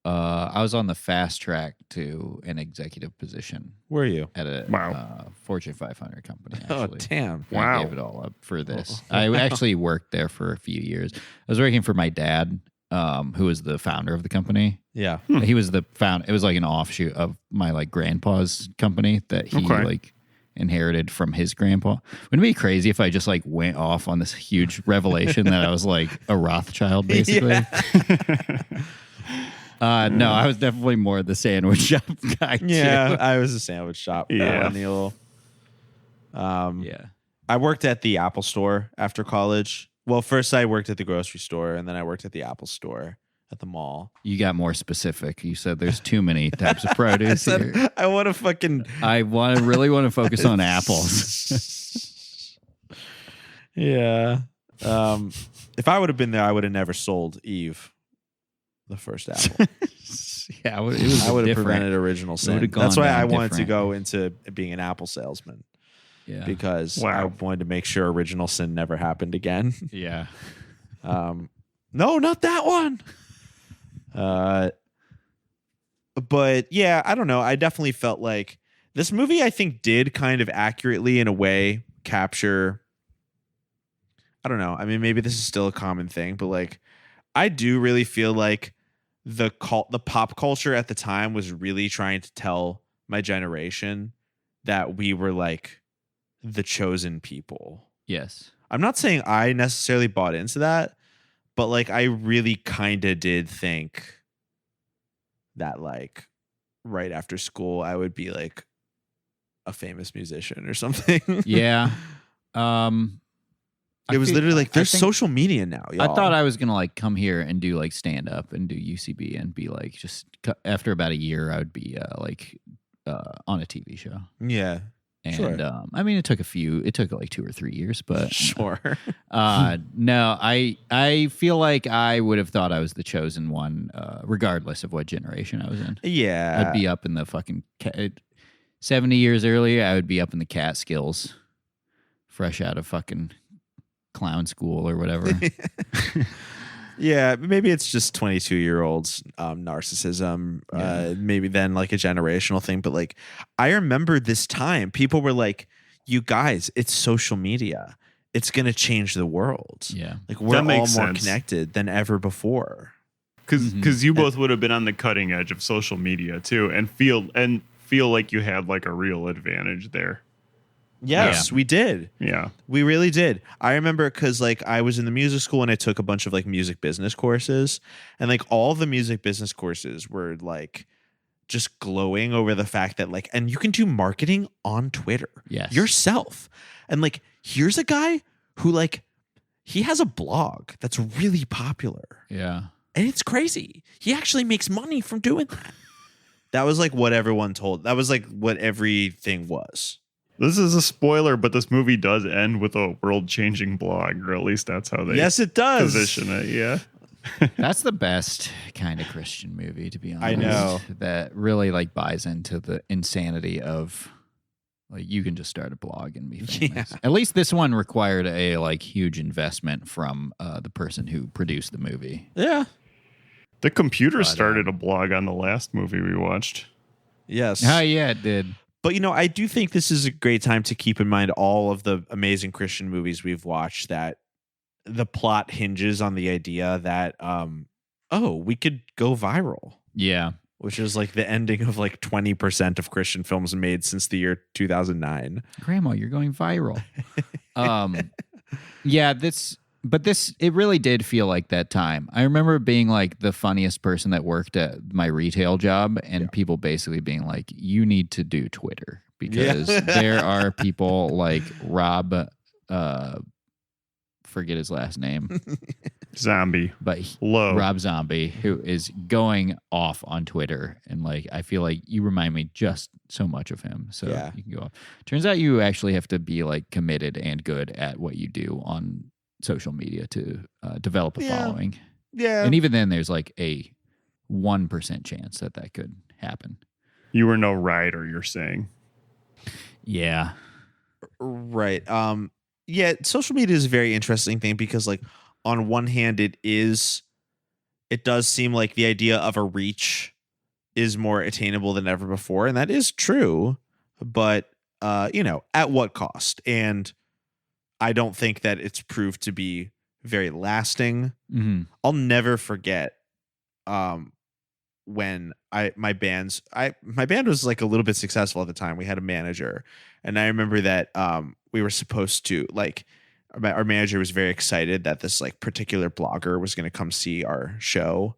F: I was on the fast track to an executive position
E: Were you?
F: at a
G: Wow.
F: Fortune 500 company.
E: Oh,
F: Actually.
E: damn.
F: I
G: Wow.
F: gave it all up for this. I actually worked there for a few years. I was working for my dad, who was the founder of the company.
E: Yeah.
F: He was the founder. It was like an offshoot of my like grandpa's company that he
G: Okay.
F: like inherited from his grandpa. Wouldn't it be crazy if I just like went off on this huge revelation that I was like a Rothschild basically? No, I was definitely more the sandwich shop guy.
E: Yeah,
F: too.
E: I was a sandwich shop
G: Yeah.
E: millennial.
F: Yeah.
E: I worked at the Apple store after college. Well, first I worked at the grocery store, and then I worked at the Apple store at the mall.
F: You got more specific. You said there's too many types of
E: I
F: produce here.
E: said, I want to fucking
F: Really want to focus on apples.
E: yeah. If I would have been there, I would have never sold Eve the first apple.
F: Yeah, it was
E: I would have
F: different.
E: prevented original sin.
F: would've
E: That's
F: gone
E: why I
F: down
E: wanted to
F: different.
E: go into being an Apple salesman
F: Yeah.
E: because
G: Wow.
E: I wanted to make sure original sin never happened again.
F: Yeah.
E: No, not that one. But yeah, I don't know. I definitely felt like this movie, I think, did kind of accurately, in a way, capture. I don't know. I mean, maybe this is still a common thing, but like, I do really feel like the pop culture at the time was really trying to tell my generation that we were like the chosen people.
F: Yes.
E: I'm not saying I necessarily bought into that, but like I really kind of did think that like right after school I would be like a famous musician or something.
F: Yeah.
E: It was literally like there's
F: think-
E: social media now.
F: I
E: Y'all.
F: thought I was gonna like come here and do like stand up and do UCB and be like just after about a year I would be on a TV show.
E: Yeah.
F: And
E: Sure.
F: I mean, it took like 2 or 3 years, but
E: Sure.
F: no, I feel like I would have thought I was the chosen one, regardless of what generation I was in.
E: Yeah.
F: I'd be up in the fucking 70 years earlier. I would be up in the Catskills, fresh out of fucking clown school or whatever.
E: Yeah, maybe it's just 22-year-olds narcissism. Maybe then like a generational thing. But like, I remember this time, people were like, "You guys, it's social media. It's gonna change the world.
F: Yeah.
E: Like we're all more
G: makes sense.
E: connected than ever before."
G: Because you both would have been on the cutting edge of social media too, and feel like you had like a real advantage there.
E: Yes, we did.
G: Yeah.
E: We really did. I remember because like I was in the music school and I took a bunch of like music business courses, and like all the music business courses were like just glowing over the fact that like, and you can do marketing on Twitter
F: Yes.
E: yourself. And like, here's a guy who like, he has a blog that's really popular
F: Yeah.
E: and it's crazy. He actually makes money from doing that. That was like what everyone told. That was like what everything was.
G: This is a spoiler, but this movie does end with a world-changing blog, or at least that's how they
E: Yes, it does.
G: position it. Yeah.
F: That's the best kind of Christian movie, to be honest.
E: I know.
F: That really like buys into the insanity of like you can just start a blog and be famous.
E: Yeah.
F: At least this one required a like huge investment from the person who produced the movie.
E: Yeah.
G: The computer started a blog on the last movie we watched.
E: Yes.
F: Oh yeah, it did.
E: But, you know, I do think this is a great time to keep in mind all of the amazing Christian movies we've watched that the plot hinges on the idea that, we could go viral,
F: Yeah.
E: which is like the ending of like 20% of Christian films made since the year 2009.
F: Grandma, you're going viral. Yeah, it really did feel like that time. I remember being like the funniest person that worked at my retail job and people basically being like, you need to do Twitter because there are people like Rob, forget his last name,
G: Zombie.
F: but
G: Low.
F: Rob Zombie, who is going off on Twitter. And like, I feel like you remind me just so much of him. So
E: Yeah.
F: you can go off. Turns out you actually have to be like committed and good at what you do on social media to develop a following.
E: Yeah.
F: And even then there's like a 1% chance that could happen.
G: You were no writer, you're saying.
F: Yeah.
E: Right. Yeah, social media is a very interesting thing because like on one hand it does seem like the idea of a reach is more attainable than ever before, and that is true, but at what cost? And I don't think that it's proved to be very lasting.
F: Mm-hmm.
E: I'll never forget when my band was like a little bit successful at the time. We had a manager, and I remember that we were supposed to like our manager was very excited that this like particular blogger was going to come see our show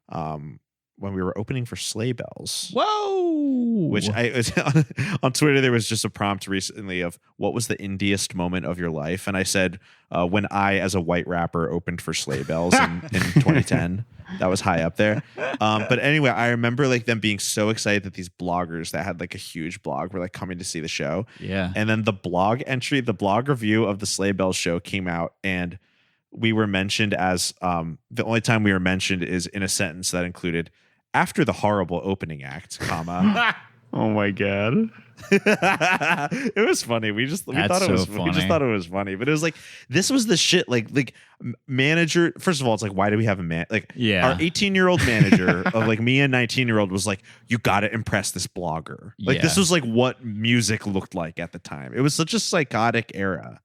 E: when we were opening for Sleigh Bells.
F: Whoa.
E: Which on Twitter there was just a prompt recently of what was the indiest moment of your life, and I said when I as a white rapper opened for Sleigh Bells in 2010. That was high up there. But anyway, I remember like them being so excited that these bloggers that had like a huge blog were like coming to see the show.
F: Yeah.
E: And then the blog review of the Sleigh Bells show came out, and we were mentioned as the only time we were mentioned is in a sentence that included after the horrible opening act, comma.
G: Oh my God.
E: It was funny. We just thought it was funny, but it was like this was the shit. Like manager. First of all, it's like why do we have a man? Like our 18-year-old manager of like me and 19-year-old was like, you got to impress this blogger. Like this was like what music looked like at the time. It was such a psychotic era.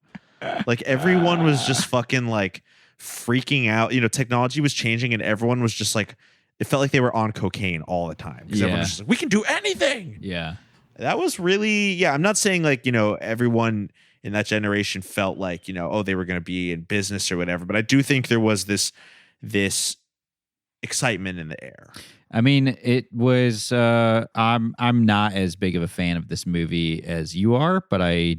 E: Like everyone was just fucking like freaking out. You know, technology was changing, and everyone was just like. It felt like they were on cocaine all the time because everyone was just like, we can do anything.
F: Yeah.
E: That was really, I'm not saying like, everyone in that generation felt like, they were going to be in business or whatever. But I do think there was this excitement in the air.
F: I mean, it was, I'm not as big of a fan of this movie as you are, but I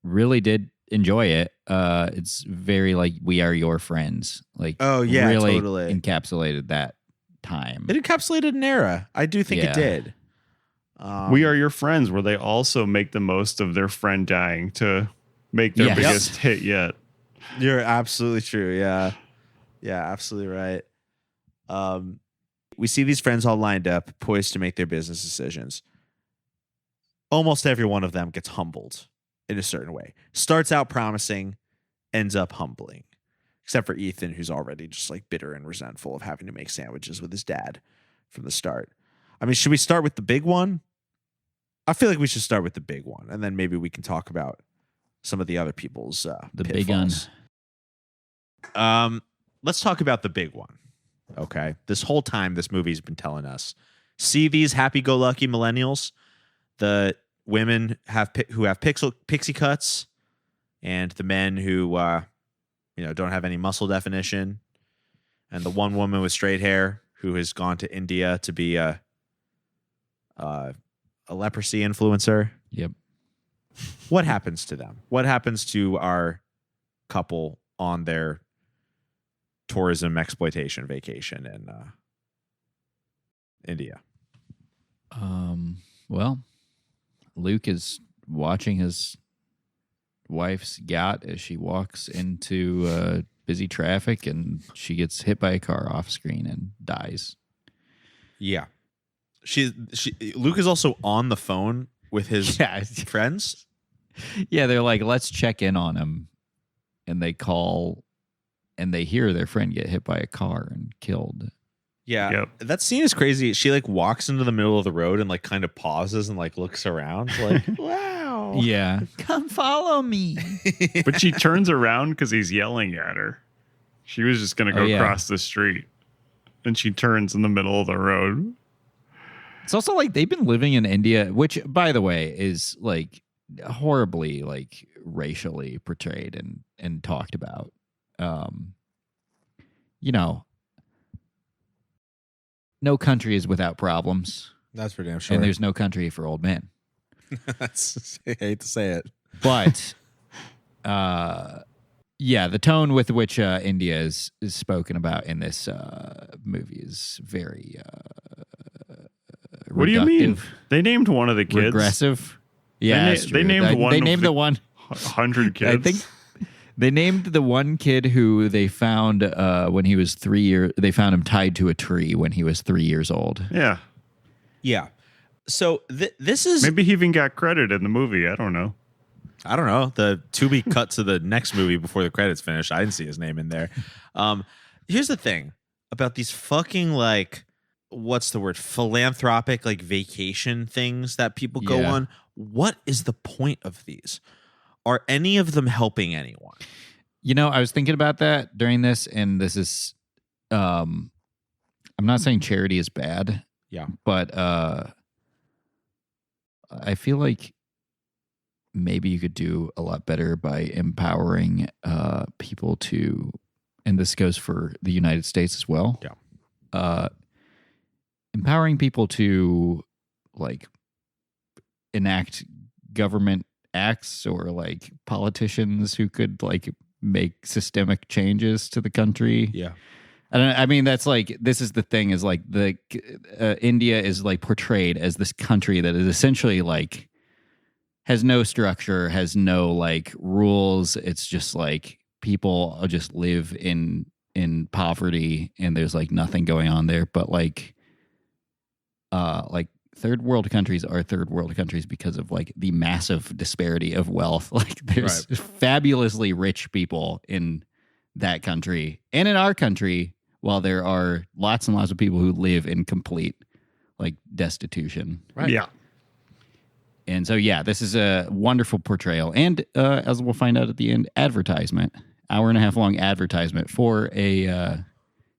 F: really did enjoy it. It's very like We Are Your Friends. Like,
E: oh yeah,
F: really
E: totally
F: encapsulated that time.
E: It encapsulated an era. I do think it did.
G: We Are Your Friends, where they also make the most of their friend dying to make their
F: Yes.
G: biggest hit yet.
E: You're absolutely true. Yeah. Yeah, absolutely right. We see these friends all lined up, poised to make their business decisions. Almost every one of them gets humbled in a certain way. Starts out promising, ends up humbling. Except for Ethan, who's already just like bitter and resentful of having to make sandwiches with his dad from the start. I mean, should we start with the big one? I feel like we should start with the big one, and then maybe we can talk about some of the other people's
F: The big un.
E: pitfalls. Let's talk about the big one. Okay, this whole time this movie's been telling us, see these happy-go-lucky millennials, the women who have pixie cuts, and the men who don't have any muscle definition, and the one woman with straight hair who has gone to India to be a leprosy influencer.
F: Yep.
E: What happens to them? What happens to our couple on their tourism exploitation vacation in India?
F: Well, Luke is watching his wife's yacht as she walks into busy traffic, and she gets hit by a car off screen and dies.
E: Yeah. Luke is also on the phone with his
F: Yeah.
E: friends.
F: Yeah, they're like, let's check in on him. And they call and they hear their friend get hit by a car and killed.
E: Yeah.
G: Yep.
E: That scene is crazy. She like walks into the middle of the road and like kind of pauses and like looks around like, wow.
F: Yeah. Come follow me.
G: But she turns around because he's yelling at her. She was just going to go
F: yeah.
G: across the street. And she turns in the middle of the road.
F: It's also like they've been living in India, which, by the way, is like horribly like racially portrayed and talked about. No country is without problems,
E: That's for damn sure.
F: and there's no country for old men.
E: That's, I hate to say it.
F: But, the tone with which India is spoken about in this movie is very
G: What do you mean?
F: reductive,
G: They named one of the kids.
F: regressive. Yeah,
G: They
F: that's
G: they
F: true.
G: named one
F: They
G: of
F: named
G: the-
F: the one.
G: 100 kids.
F: I think they named the one kid who they found when he was 3 years. They found him tied to a tree when he was 3 years old.
G: Yeah.
E: Yeah. So this is
G: Maybe he even got credit in the movie. I don't know.
E: I don't know. The to be cut to the next movie before the credits finish. I didn't see his name in there. Here's the thing about these fucking like, what's the word? Philanthropic like vacation things that people go
F: Yeah.
E: on. What is the point of these? Are any of them helping anyone?
F: You know, I was thinking about that during this, and this is, I'm not saying charity is bad.
E: Yeah.
F: But I feel like maybe you could do a lot better by empowering people to, and this goes for the United States as well.
E: Yeah.
F: Empowering people to like enact government acts or like politicians who could like make systemic changes to the country.
E: Yeah.
F: I mean, that's like, this is the thing is like the India is like portrayed as this country that is essentially like has no structure, has no like rules. It's just like people just live in poverty and there's like nothing going on there. But like third world countries are third world countries because of like the massive disparity of wealth. Like there's fabulously rich people in that country and in our country, while there are lots and lots of people who live in complete like destitution.
E: Right.
G: Yeah.
F: And so, yeah, this is a wonderful portrayal. And as we'll find out at the end, advertisement, 1.5 hour long advertisement for a,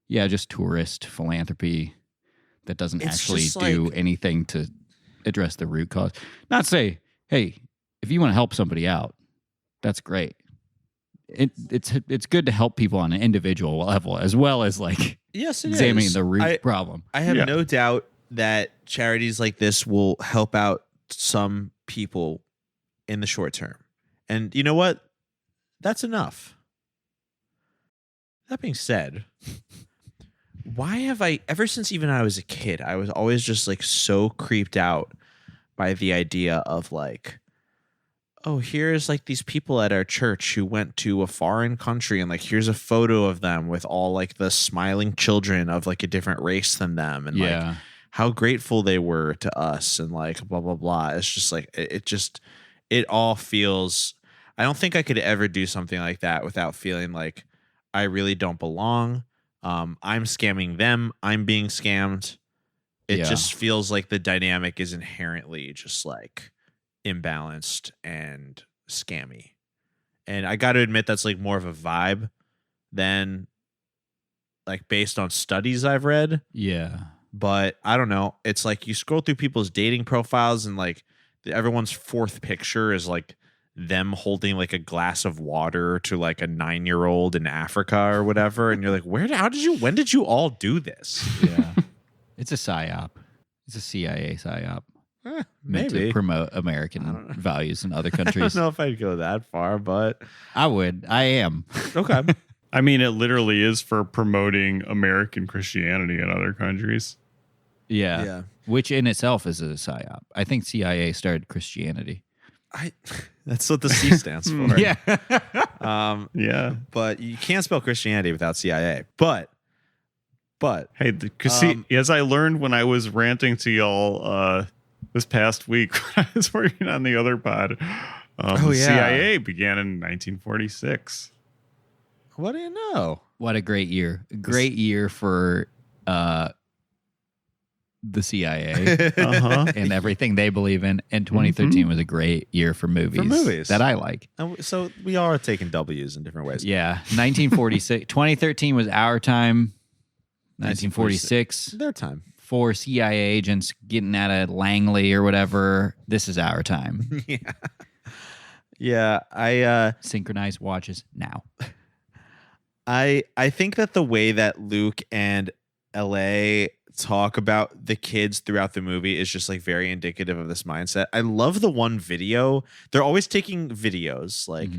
F: just tourist philanthropy that doesn't
E: It's
F: actually
E: just
F: do
E: like-
F: anything to address the root cause. Not say, hey, if you want to help somebody out, that's great. It's good to help people on an individual level as well as like
E: Yes, it
F: examining
E: is.
F: the root problem.
E: I have
G: Yeah.
E: no doubt that charities like this will help out some people in the short term. And you know what? That's enough. That being said, why have I, ever since even I was a kid, I was always just like so creeped out by the idea of like, oh, here's like these people at our church who went to a foreign country and like here's a photo of them with all like the smiling children of like a different race than them and like how grateful they were to us and like blah blah blah. It's just like it all feels, I don't think I could ever do something like that without feeling like I really don't belong. I'm scamming them. I'm being scammed. It just feels like the dynamic is inherently just like imbalanced and scammy. And I got to admit that's like more of a vibe than like based on studies I've read.
F: Yeah.
E: But I don't know. It's like you scroll through people's dating profiles and like everyone's fourth picture is like them holding like a glass of water to like a 9-year-old in Africa or whatever. And you're like, when did you all do this?
F: Yeah. It's a PSYOP. It's a CIA PSYOP. Meant
E: Maybe.
F: to promote American values in other
E: I
F: countries.
E: don't know if I'd go that far, but
F: I would. I am.
E: okay.
G: I mean, it literally is for promoting American Christianity in other countries.
F: Yeah.
E: Yeah.
F: Which in itself is a PSYOP. I think CIA started Christianity.
E: That's what the C stands for.
F: Yeah.
G: Yeah.
E: But you can't spell Christianity without CIA. But
G: Hey, as I learned when I was ranting to y'all this past week when I was working on the other pod, the CIA began in 1946.
E: what do you know?
F: What a great year. A great year for the CIA
G: Uh-huh.
F: and everything they believe in. And 2013 was a great year for movies. That I like.
E: And so we all are taking W's in different ways.
F: Yeah. 1946. 2013 was our time. 1946.
E: Their time.
F: For CIA agents getting out of Langley or whatever. This is our time.
E: Yeah. I
F: Synchronized watches now.
E: I think that the way that Luke and LA talk about the kids throughout the movie is just like very indicative of this mindset. I love the one video. They're always taking videos like,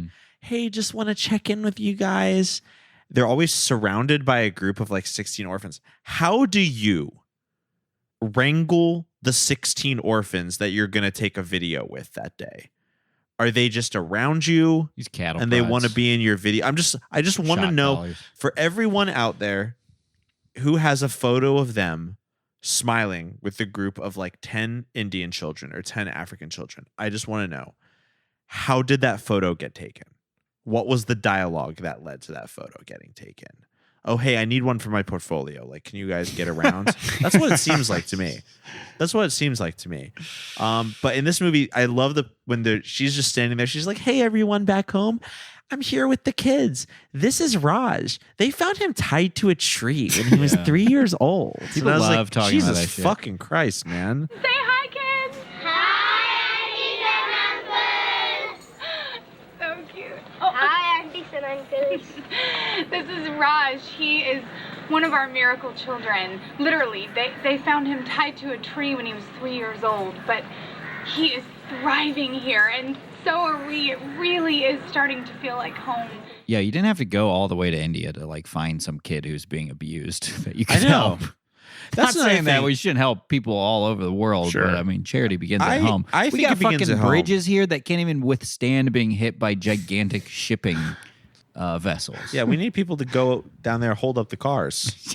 E: hey, just want to check in with you guys. They're always surrounded by a group of like 16 orphans. How do you wrangle the 16 orphans that you're going to take a video with that day? Are they just around you?
F: These cattle
E: And they
F: prods.
E: want to be in your video. I just want to
F: Shot
E: know
F: callers.
E: for everyone out there who has a photo of them smiling with a group of like 10 Indian children or 10 African children. I just want to know, how did that photo get taken? What was the dialogue that led to that photo getting taken? Oh, hey, I need one for my portfolio. Like, can you guys get around? That's what it seems like to me. That's what it seems like to me. But in this movie, I love when she's just standing there. She's like, hey, everyone back home. I'm here with the kids. This is Raj. They found him tied to a tree when he was 3 years old.
F: People
E: And I was
F: love talking about
E: Jesus
F: that shit.
E: fucking Christ, man.
B: Say hi, kids. Hi, aunties and uncles. So cute. Oh,
H: Hi, aunties and uncles.
B: this is Raj. He is one of our miracle children. Literally, they found him tied to a tree when he was 3 years old, but he is thriving here, and so are we. It really is starting to feel like home.
F: Yeah, you didn't have to go all the way to India to like find some kid who's being abused that you
E: I
F: could
E: know.
F: help.
E: That's
F: Not
E: another
F: saying that
E: thing.
F: we shouldn't help people all over the world,
G: Sure.
F: but I mean, charity begins
E: I
F: at home.
E: think
F: we got
E: it begins
F: fucking
E: at home.
F: bridges here that can't even withstand being hit by gigantic shipping vessels.
E: Yeah, we need people to go down there, hold up the cars.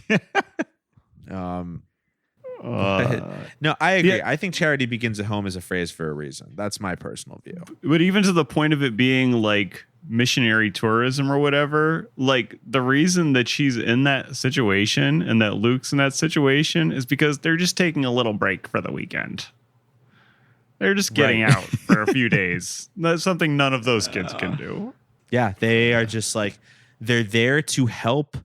E: No, I agree.
G: Yeah.
E: I think charity begins at home is a phrase for a reason. That's my personal view.
G: But even to the point of it being like missionary tourism or whatever, like the reason that she's in that situation and that Luke's in that situation is because they're just taking a little break for the weekend. They're just getting
E: Right.
G: out for a few days. That's something none of those kids can do.
E: Yeah, they are just like, they're there to help.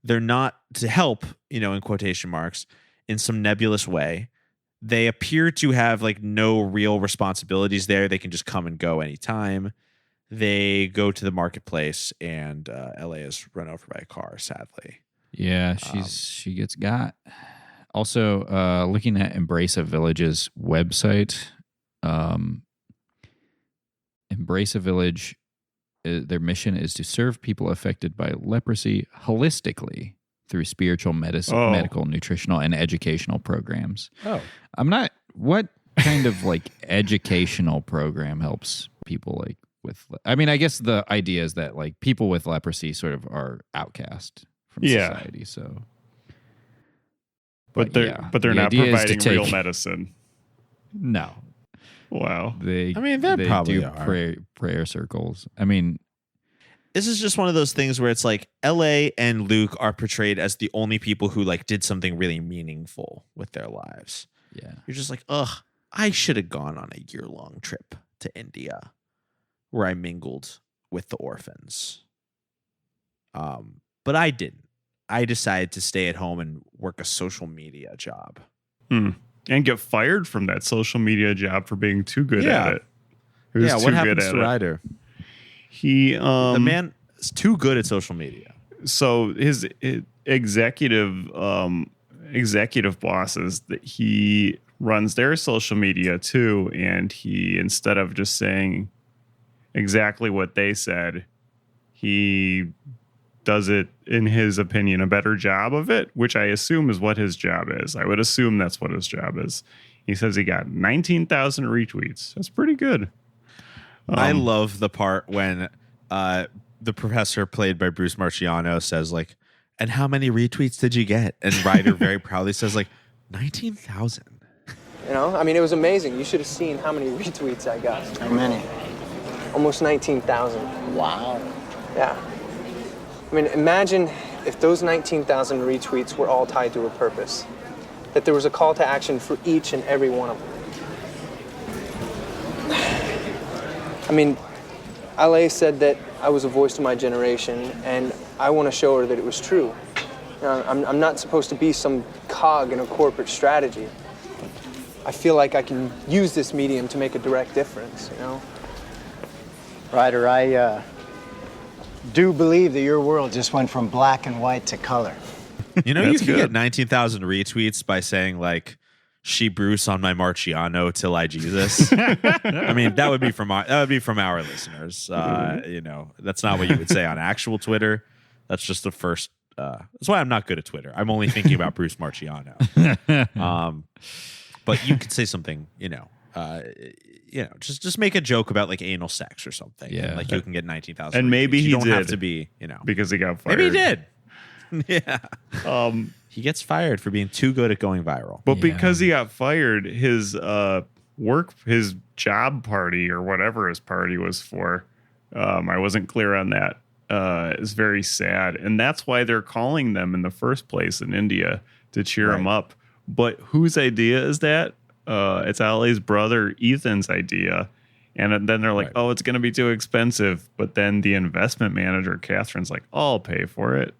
E: They're not to help, in quotation marks, in some nebulous way. They appear to have like no real responsibilities there. They can just come and go anytime. They go to the marketplace and LA is run over by a car, sadly.
F: Yeah, she gets got. Also, looking at Embrace a Village's website, Embrace a Village, their mission is to serve people affected by leprosy holistically through spiritual medicine,
G: Oh.
F: medical, nutritional, and educational programs.
E: Oh.
F: I'm not. What? kind of like educational program helps people like with? I mean, I guess the idea is that like people with leprosy sort of are outcast from society. So,
G: But they're
F: yeah,
G: not
F: the idea is to
G: providing real
F: take-
G: medicine.
F: no,
G: Wow.
F: they.
E: I mean, they probably
F: do
E: are.
F: prayer circles. I mean,
E: This is just one of those things where it's like LA and Luke are portrayed as the only people who like did something really meaningful with their lives.
F: yeah.
E: You're just like, ugh, I should have gone on a year-long trip to India where I mingled with the orphans. But I didn't. I decided to stay at home and work a social media job.
G: And get fired from that social media job for being too good
E: Yeah.
G: at it. He was
E: Yeah,
G: too
E: what
G: good
E: happens
G: at
E: to
G: it.
E: Ryder?
G: He
E: The man is too good at social media.
G: so his executive bosses that he runs their social media too, and he, instead of just saying exactly what they said, he does it, in his opinion, a better job of it, which I assume is what his job is. I would assume that's what his job is. He says he got 19,000 retweets. That's pretty good.
E: I love the part when the professor, played by Bruce Marciano, says like, "And how many retweets did you get?" And Ryder very proudly says like, 19,000.
I: You know, I mean, it was amazing. You should have seen how many retweets I got.
J: How many?
I: Almost 19,000.
J: Wow.
I: Yeah. I mean, imagine if those 19,000 retweets were all tied to a purpose. That there was a call to action for each and every one of them. I mean, LA said that I was a voice to my generation, and I want to show her that it was true. You know, I'm not supposed to be some cog in a corporate strategy. I feel like I can use this medium to make a direct difference, you know?
J: Ryder, I do believe that your world just went from black and white to color.
E: You know, you
G: That's
E: can get
G: good.
E: 19,000 retweets by saying like, "She Bruce on my Marciano till I Jesus." I mean, that would be from our listeners. You know, that's not what you would say on actual Twitter. That's just the first. That's why I'm not good at Twitter. I'm only thinking about Bruce Marciano. But you could say something, just make a joke about like anal sex or something.
F: Yeah.
E: And, like you can get 19,000.
G: And maybe
E: retweets.
G: he
E: you don't have
G: did.
E: to be,
G: Because he got fired.
E: Maybe he did. Yeah. He gets fired for being too good at going viral.
G: But because he got fired, his his job party or whatever his party was for, I wasn't clear on that, is very sad. And that's why they're calling them in the first place in India, to cheer him up. But whose idea is that? It's LA's brother Ethan's idea. And then they're like, oh, it's going to be too expensive. But then the investment manager, Catherine's like, I'll pay for it.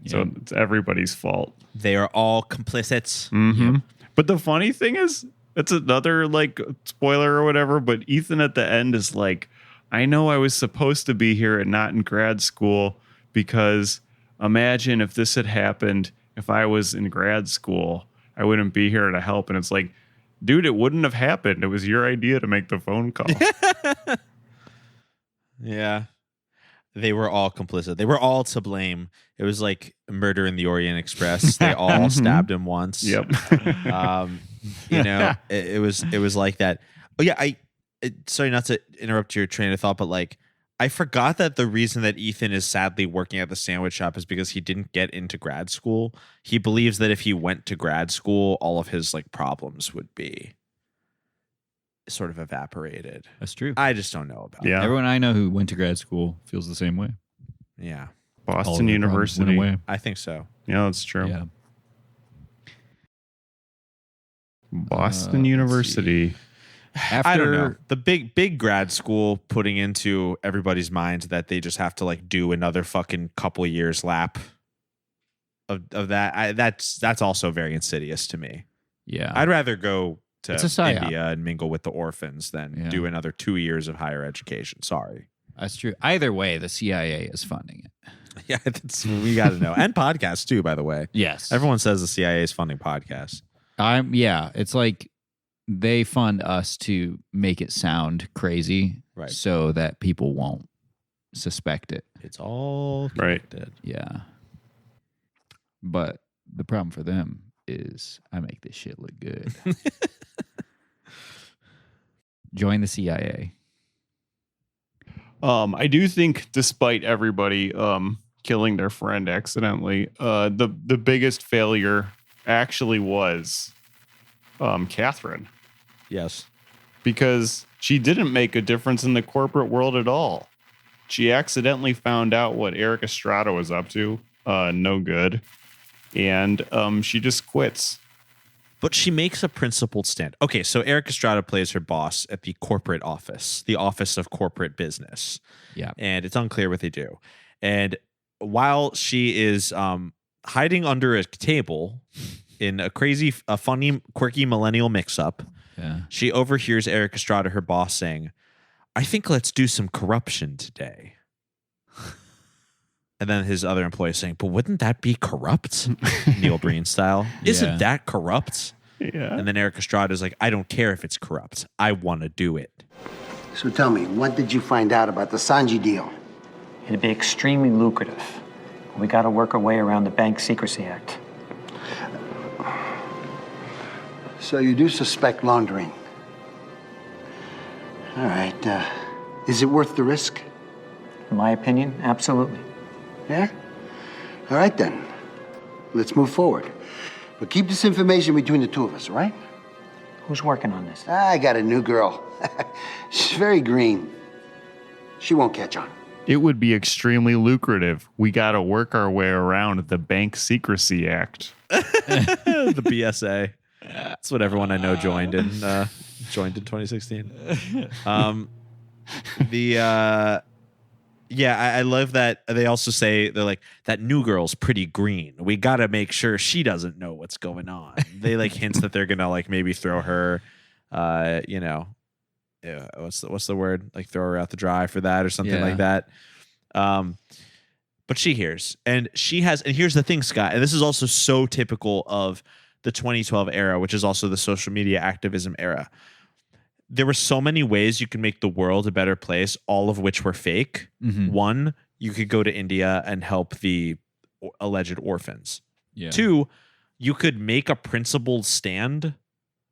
G: So it's everybody's fault.
E: They are all complicit.
G: Mm-hmm. But the funny thing is, it's another like spoiler or whatever, but Ethan at the end is like, I know I was supposed to be here and not in grad school, because imagine if this had happened if I was in grad school, I wouldn't be here to help. And it's like, dude, it wouldn't have happened. It was your idea to make the phone call.
E: Yeah. They were all complicit. They were all to blame. It was like Murder in the Orient Express. They all stabbed him once.
G: Yep.
E: It was like that. Oh yeah, sorry not to interrupt your train of thought, but like I forgot that the reason that Ethan is sadly working at the sandwich shop is because he didn't get into grad school. He believes that if he went to grad school, all of his like problems would be sort of evaporated.
F: That's true.
E: I just don't know about it.
G: Yeah.
F: Everyone I know who went to grad school feels the same way.
E: Yeah.
F: All of
G: Boston
F: the problems went
G: University.
F: away.
E: I think so.
G: Yeah, that's true.
F: Yeah.
G: Boston
F: let's
G: University.
E: I don't know. The big grad school putting into everybody's mind that they just have to like do another fucking couple years lap of that. That's also very insidious to me.
F: Yeah.
E: I'd rather go to
F: It's a psyop.
E: India and mingle with the orphans than do another 2 years of higher education. Sorry.
F: That's true. Either way, the CIA is funding it.
E: Yeah, we got to know. And podcasts too, by the way.
F: Yes.
E: Everyone says the CIA is funding podcasts.
F: It's like they fund us to make it sound crazy,
E: Right.
F: so that people won't suspect it.
E: It's all
G: Right.
E: connected.
F: Yeah. But the problem for them is I make this shit look good. join the CIA.
G: I do think, despite everybody killing their friend accidentally, the biggest failure actually was Catherine,
E: Yes.
G: because she didn't make a difference in the corporate world at all. She accidentally found out what Eric Estrada was up to. No good. And she just quits.
E: But she makes a principled stand. Okay, so Eric Estrada plays her boss at the corporate office, the Office of Corporate Business.
F: Yeah.
E: And it's unclear what they do. And while she is hiding under a table in a funny, quirky millennial mix-up,
F: Yeah.
E: she overhears Eric Estrada, her boss, saying, "I think let's do some corruption today." And then his other employee saying, "But wouldn't that be corrupt?" Neil Breen style. Isn't
F: Yeah.
E: that corrupt?
G: Yeah.
E: And then Eric Estrada is like, "I don't care if it's corrupt. I want to do it."
K: So tell me, what did you find out about the Sanji deal?
L: It'd be extremely lucrative. We got to work our way around the Bank Secrecy Act.
K: So you do suspect laundering. All right. Is it worth the risk?
L: In my opinion, absolutely.
K: Yeah? All right, then. Let's move forward. But keep this information between the two of us, all right?
L: Who's working on this?
K: I got a new girl. She's very green. She won't catch on.
G: It would be extremely lucrative. We got to work our way around the Bank Secrecy Act.
E: The BSA. That's what everyone I know joined in 2016. I love that they also say, they're like, that new girl's pretty green. We got to make sure she doesn't know what's going on. They like hints that they're gonna like maybe throw her, what's the word? Like throw her out to dry for that or something like that. But she hears, and here's the thing, Scott, and this is also so typical of the 2012 era, which is also the social media activism era. There were so many ways you can make the world a better place, all of which were fake.
F: Mhm.
E: One, you could go to India and help the alleged orphans.
F: Yeah.
E: Two, you could make a principled stand,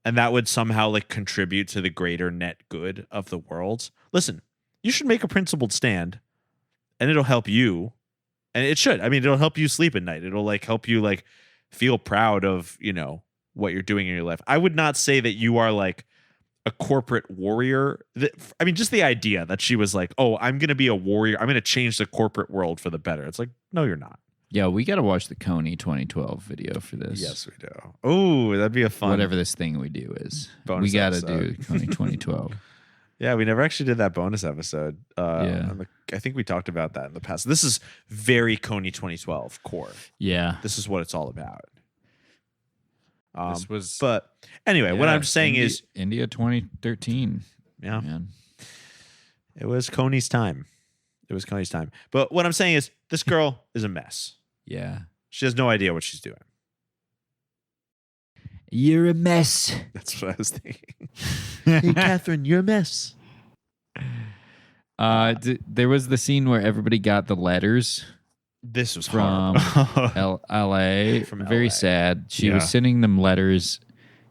E: and that would somehow like contribute to the greater net good of the world. Listen, you should make a principled stand, and it'll help you. And it should. I mean, it'll help you sleep at night. It'll like help you like feel proud of, what you're doing in your life. I would not say that you are like a corporate warrior. I mean, just the idea that she was like, "Oh, I'm going to be a warrior. I'm going to change the corporate world for the better." It's like, no, you're not.
F: Yeah, we got to watch the Coney 2012 video for this.
E: Yes, we do. Oh, that'd be a fun.
F: Whatever this thing we do is.
E: Bonus
F: We got to
E: episode.
F: do Coney 2012.
E: Yeah, we never actually did that bonus episode.
F: Yeah.
E: I think we talked about that in the past. This is very Coney 2012 core.
F: Yeah.
E: This is what it's all about.
F: This was.
E: But anyway, what
F: Yeah,
E: I'm saying is,
F: India 2013.
E: yeah,
F: Man.
E: it was Coney's time. It was Coney's time. But what I'm saying is, this girl is a mess.
F: Yeah.
E: She has no idea what she's doing.
F: You're a mess.
E: That's what I was thinking. Hey, Catherine, you're a mess.
F: There was the scene where everybody got the letters
E: This was
F: from
E: horrible.
F: LA.
E: From
F: Very
E: LA.
F: sad. She
G: Yeah.
F: was sending them letters.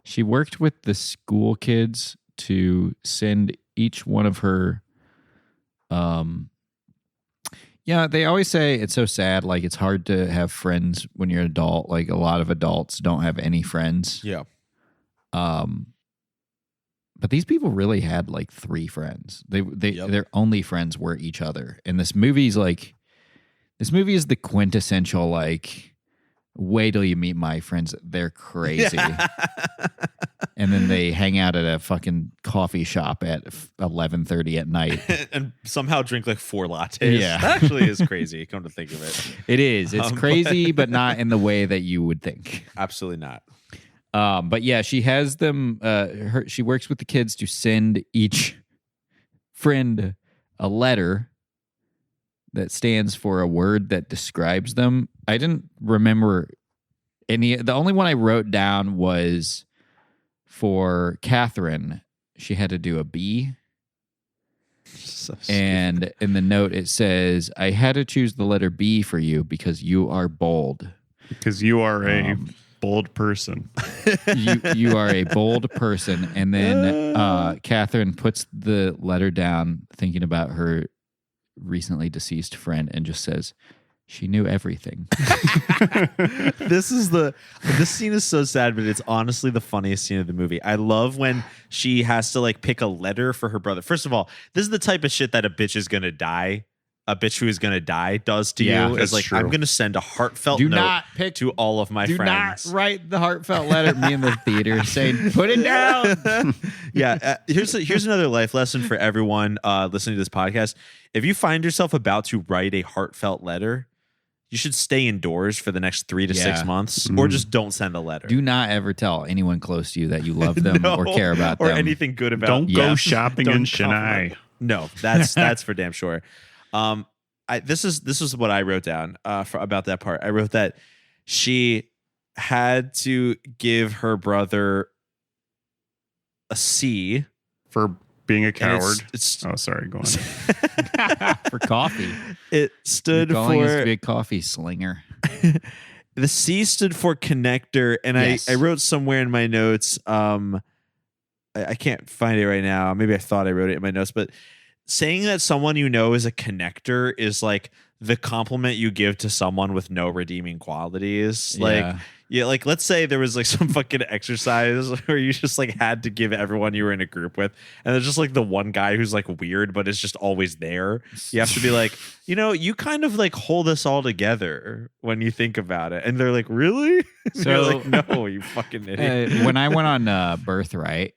F: She worked with the school kids to send each one of her. Yeah, they always say it's so sad. Like, it's hard to have friends when you're an adult. Like, a lot of adults don't have any friends.
E: Yeah.
F: But these people really had like 3 friends. Their only friends were each other. And this movie is the quintessential like, wait till you meet my friends. They're crazy. And then they hang out at a fucking coffee shop at 11:30 at night.
E: And somehow drink like 4 lattes.
F: Yeah.
E: That actually is crazy, come to think of it.
F: It is. It's crazy, but not in the way that you would think.
E: Absolutely not.
F: But yeah, she has them. She works with the kids to send each friend a letter that stands for a word that describes them. I didn't remember any. The only one I wrote down was for Catherine. She had to do a B.
E: So
F: And in the note, it says, "I had to choose the letter B for you because you are bold."
G: Because you are a bold person.
F: you are a bold person. And then Catherine puts the letter down, thinking about her recently deceased friend, and just says, she knew everything.
E: This scene is so sad, but it's honestly the funniest scene of the movie. I love when she has to like pick a letter for her brother. First of all, this is the type of shit that a bitch is gonna die. A bitch who is gonna die does to
F: Yeah,
E: you.
G: that's
E: Is like,
G: true.
E: I'm gonna send a heartfelt
F: Do
E: note
F: not pick-
E: to all of my
F: Do
E: friends.
F: not write the heartfelt letter. Me in the theater saying, put it down.
E: Yeah, here's another life lesson for everyone listening to this podcast. If you find yourself about to write a heartfelt letter, you should stay indoors for the next 3 to 6
F: Yeah.
E: months, or just don't send a letter.
F: Do not ever tell anyone close to you that you love them
E: No,
F: or care about
E: or
F: them.
E: anything good about.
G: Don't
F: Yeah.
G: go shopping
E: Don't
G: in Chennai.
E: No, that's for damn sure. This is what I wrote down about that part. I wrote that she had to give her brother a C
G: For being a
E: and
G: coward.
E: It's
G: Oh, sorry. Go on.
F: For coffee.
E: it stood
F: You're calling us to
E: for
F: be a coffee slinger.
E: the C stood for connector, and
F: Yes.
E: I wrote somewhere in my notes. I can't find it right now. Maybe I thought I wrote it in my notes, but saying that someone you know is a connector is like the compliment you give to someone with no redeeming qualities. Like, yeah, like let's say there was like some fucking exercise where you just like had to give everyone you were in a group with, and there's just like the one guy who's like weird, but is just always there. You have to be like, you kind of like hold us all together when you think about it. And they're like, really? So you're like, no, you fucking idiot.
F: When I went on Birthright,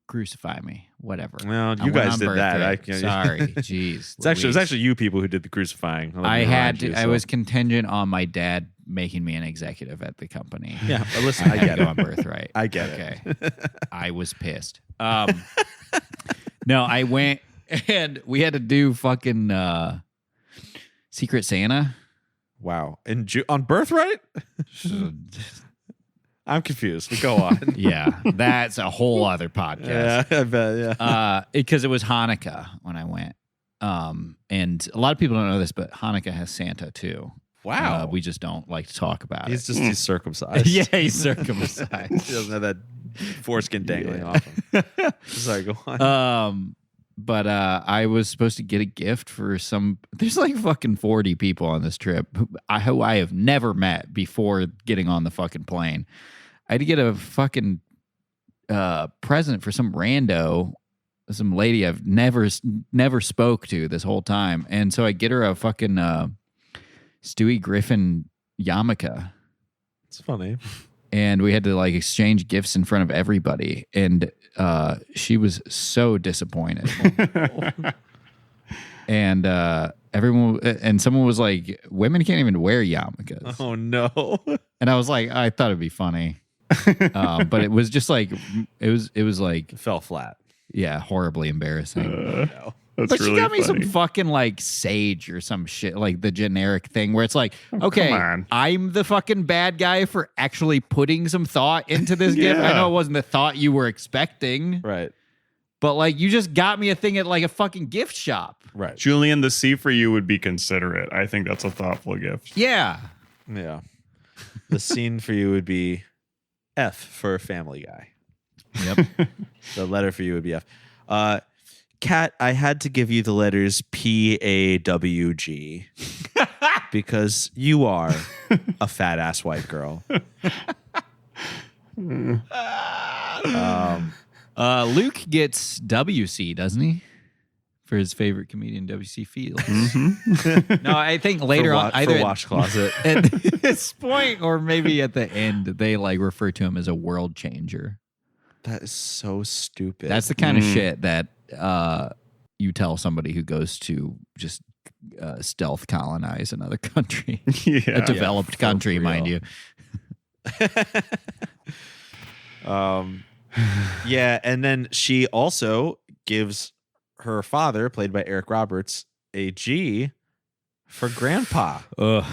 F: crucify me, whatever.
E: Well,
F: I
E: you
F: went
E: guys
F: on
E: did that.
F: Birthright. Sorry, jeez.
E: It was actually you people who did the crucifying. Let me
F: I
E: remind
F: had to.
E: you,
F: I
E: so.
F: was contingent on my dad making me an executive at the company.
E: Yeah, but listen, I
F: had
E: get
F: to go
E: it.
F: on Birthright.
E: I get
F: it. I was pissed. No, I went and we had to do fucking Secret Santa.
E: Wow. And on Birthright? I'm confused, but go on.
F: Yeah, that's a whole other podcast.
E: Yeah, I bet, yeah.
F: Because it was Hanukkah when I went. And a lot of people don't know this, but Hanukkah has Santa too.
E: Wow.
F: We just don't like to talk about
E: He's
F: it.
E: just he's circumcised.
F: Yeah, he's circumcised.
E: He doesn't have that foreskin dangling off him. Sorry, go on.
F: But I was supposed to get a gift for some. There's like fucking 40 people on this trip who I have never met before getting on the fucking plane. I had to get a fucking present for some rando, some lady I've never spoke to this whole time, and so I get her a fucking Stewie Griffin yarmulke.
E: It's funny.
F: And we had to like exchange gifts in front of everybody, and she was so disappointed. And everyone and someone was like, "Women can't even wear yarmulkes."
E: Oh no!
F: And I was like, I thought it'd be funny, but it was just like it was like
E: it fell flat.
F: Yeah, horribly embarrassing.
G: That's
F: but
G: really
F: she got me
G: funny.
F: some fucking like sage or some shit, like the generic thing where it's like, okay,
G: come on.
F: I'm the fucking bad guy for actually putting some thought into this gift. I
G: Yeah.
F: know it wasn't the thought you were expecting,
E: Right.
F: but like you just got me a thing at like a fucking gift shop.
E: Right.
G: Julian, the C for you would be considerate. I think that's a thoughtful gift.
F: Yeah.
E: Yeah. The scene for you would be F for Family Guy.
F: Yep.
E: The letter for you would be F. Kat, I had to give you the letters PAWG because you are a fat ass white girl.
F: Luke gets WC, doesn't he? For his favorite comedian, W.C. Fields. No, I think later on, either
E: for wash closet.
F: at this point or maybe at the end, they like refer to him as a world changer.
E: That is so stupid.
F: That's the kind of shit that you tell somebody who goes to just stealth colonize another country, a developed country, mind you.
E: Yeah, and then she also gives her father, played by Eric Roberts, a G for grandpa.
F: Ugh.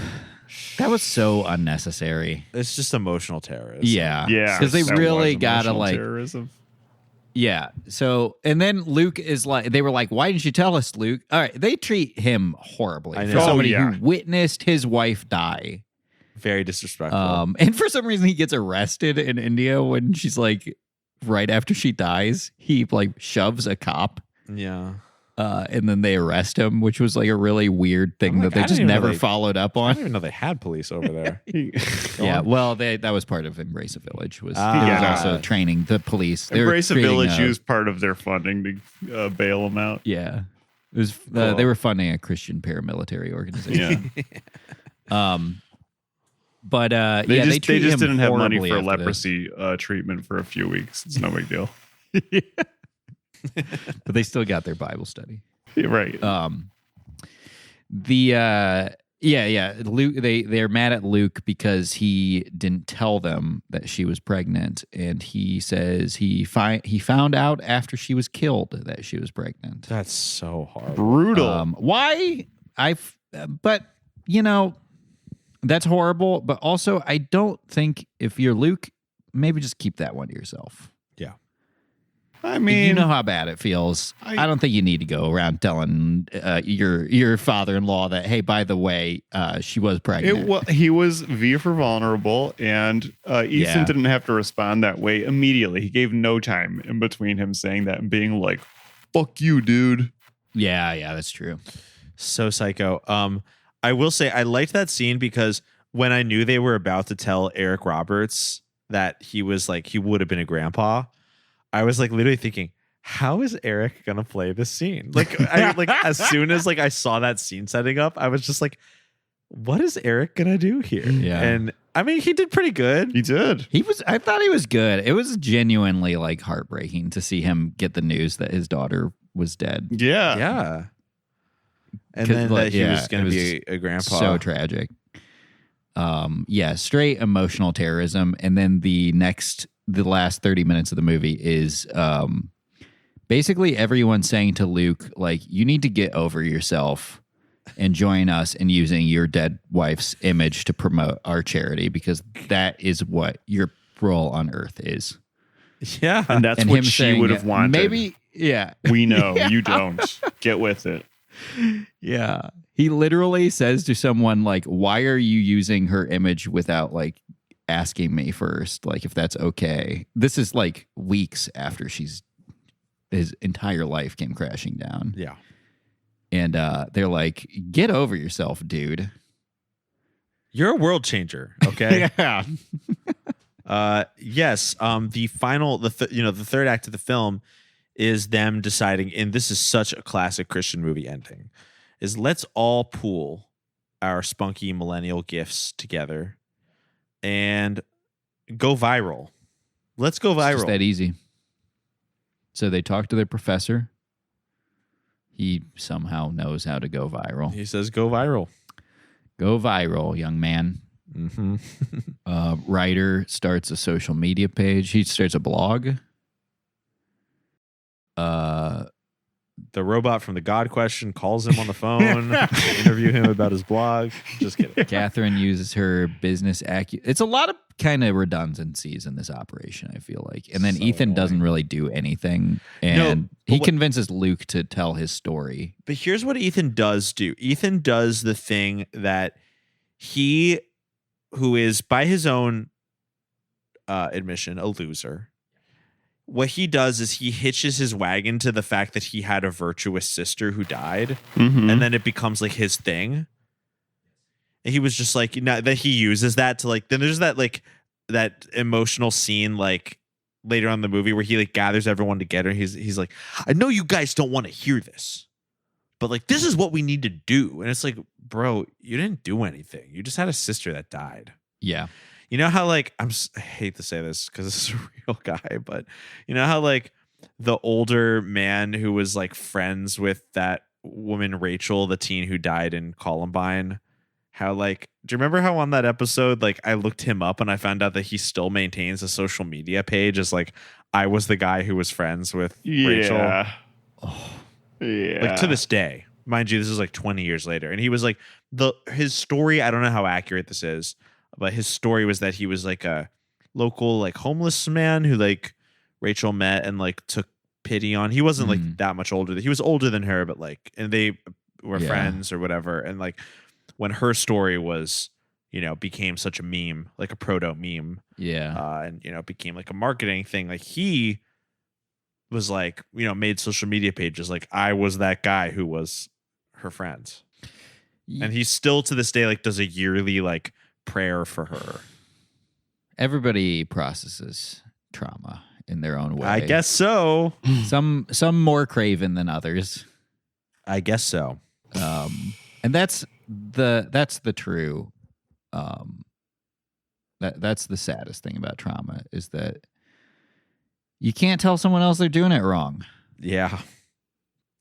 F: That was so unnecessary.
E: It's just emotional terrorism.
F: Yeah.
G: Yeah.
F: Because they
G: that
F: really
G: was
F: gotta
G: emotional
F: like
G: terrorism.
F: Yeah. So, and then Luke is like, they were like, why didn't you tell us, Luke? All right. They treat him horribly
E: I
F: for
E: know.
F: somebody
G: Oh, yeah.
F: who witnessed his wife die.
E: Very disrespectful.
F: And for some reason, he gets arrested in India when she's like, right after she dies, he like shoves a cop.
E: Yeah.
F: And then they arrest him, which was like a really weird thing that they just never followed up
E: I
F: on.
E: didn't even know they had police over there.
F: Yeah, well, that was part of Embrace a Village. Was
E: Ah.
F: also training the police. They were
G: Embrace a
F: creating
G: Village used part of their funding to bail them out.
F: Yeah, it was. They were funding a Christian paramilitary organization.
G: Yeah.
F: But
G: They
F: yeah,
G: just,
F: treat
G: they just
F: him
G: didn't have money
F: horribly
G: for
F: after this.
G: leprosy treatment for a few weeks. It's no big deal.
F: But they still got their Bible study.
G: Yeah, right.
F: Luke, they're mad at Luke because he didn't tell them that she was pregnant, and he says he found out after she was killed that she was pregnant.
E: That's so hard.
G: Brutal.
F: Why? But you know, that's horrible. But also, I don't think if you're Luke, maybe just keep that one to yourself.
E: Yeah.
G: I mean,
F: you know how bad it feels. I don't think you need to go around telling your father-in-law that, hey, by the way, she was pregnant.
G: He was V for vulnerable, and Ethan didn't have to respond that way immediately. He gave no time in between him saying that and being like, "Fuck you, dude."
F: Yeah, that's true.
E: So psycho. I will say I liked that scene because when I knew they were about to tell Eric Roberts that he was like he would have been a grandpa, I was like literally thinking, how is Eric gonna play this scene? Like, as soon as like I saw that scene setting up, I was just like, what is Eric gonna do here?
F: Yeah.
E: And I mean, he did pretty good.
G: He did.
F: I thought he was good. It was genuinely like heartbreaking to see him get the news that his daughter was dead.
G: Yeah.
E: Yeah. And then that he was gonna be a grandpa.
F: So tragic. Straight emotional terrorism. And then the last 30 minutes of the movie is basically everyone saying to Luke, like, you need to get over yourself and join us in using your dead wife's image to promote our charity, because that is what your role on Earth is.
E: Yeah.
G: And that's what she would have wanted.
F: Maybe, yeah.
G: We know. You don't. Get with it.
F: Yeah. He literally says to someone, like, why are you using her image without, like, asking me first, like, if that's okay? This is like weeks after his entire life came crashing down.
E: Yeah.
F: And they're like, get over yourself, dude.
E: You're a world changer. Okay.
F: Yeah.
E: Yes. The final, the third act of the film is them deciding, and this is such a classic Christian movie ending, is let's all pool our spunky millennial gifts together and go viral. Let's go viral.
F: It's just that easy. So they talk to their professor. He somehow knows how to go viral.
E: He says, go viral.
F: Go viral, young man.
E: Mm-hmm.
F: Ryder starts a social media page. He starts a blog.
E: The robot from the God Question calls him on the phone, interview him about his blog. Just kidding.
F: Catherine uses her business acumen. It's a lot of kind of redundancies in this operation, I feel like. And then Ethan doesn't really do anything. And he convinces Luke to tell his story.
E: But here's what Ethan does do. Ethan does the thing that he, who is by his own admission, a loser, what he does is he hitches his wagon to the fact that he had a virtuous sister who died, and then it becomes like his thing. And he was just like, that he uses that to like, then there's that like that emotional scene like later on in the movie where he like gathers everyone together. He's like, I know you guys don't want to hear this, but like this is what we need to do. And it's like, bro, you didn't do anything. You just had a sister that died.
F: Yeah.
E: You know how like I hate to say this because this is a real guy, but you know how like the older man who was like friends with that woman Rachel, the teen who died in Columbine, how like, do you remember how on that episode like I looked him up and I found out that he still maintains a social media page as like I was the guy who was friends with Rachel.
G: Oh, yeah.
E: Like to this day, mind you, this is like 20 years later, and he was like his story. I don't know how accurate this is. But his story was that he was like a local like homeless man who like Rachel met and like took pity on. He wasn't like that much older. He was older than her, but like, and they were friends or whatever. And like when her story was, became such a meme, like a proto meme.
F: Yeah.
E: And became like a marketing thing. Like he was like, made social media pages like I was that guy who was her friend. And he still to this day like does a yearly like prayer for her.
F: Everybody processes trauma in their own way.
E: I guess so.
F: Some more craven than others.
E: I guess so.
F: And that's the true that's the saddest thing about trauma is that you can't tell someone else they're doing it wrong.
E: Yeah.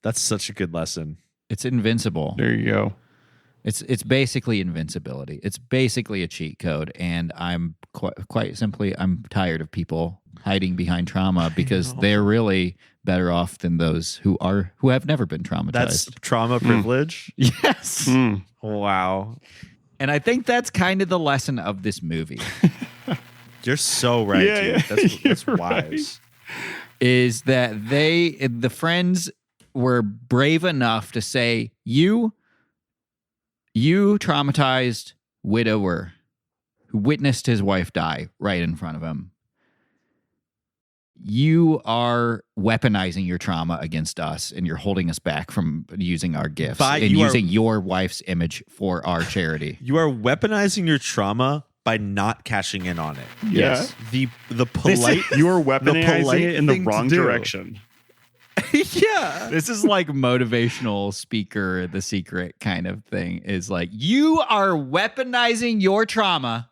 E: That's such a good lesson.
F: It's invincible.
G: There you go.
F: It's basically invincibility. It's basically a cheat code, and I'm quite simply I'm tired of people hiding behind trauma because they're really better off than those who have never been traumatized.
E: That's trauma privilege.
F: Yes.
E: Wow.
F: And I think that's kind of the lesson of this movie.
E: You're so right, dude. That's wise.
F: Is that the friends were brave enough to say, you traumatized widower who witnessed his wife die right in front of him. You are weaponizing your trauma against us, and you're holding us back from using our gifts and using your wife's image for our charity.
E: You are weaponizing your trauma by not cashing in on it.
G: Yes.
E: The polite
G: You are weaponizing it in the
E: thing
G: wrong
E: to do.
G: direction.
E: Yeah.
F: This is like motivational speaker, The Secret kind of thing. Is like, you are weaponizing your trauma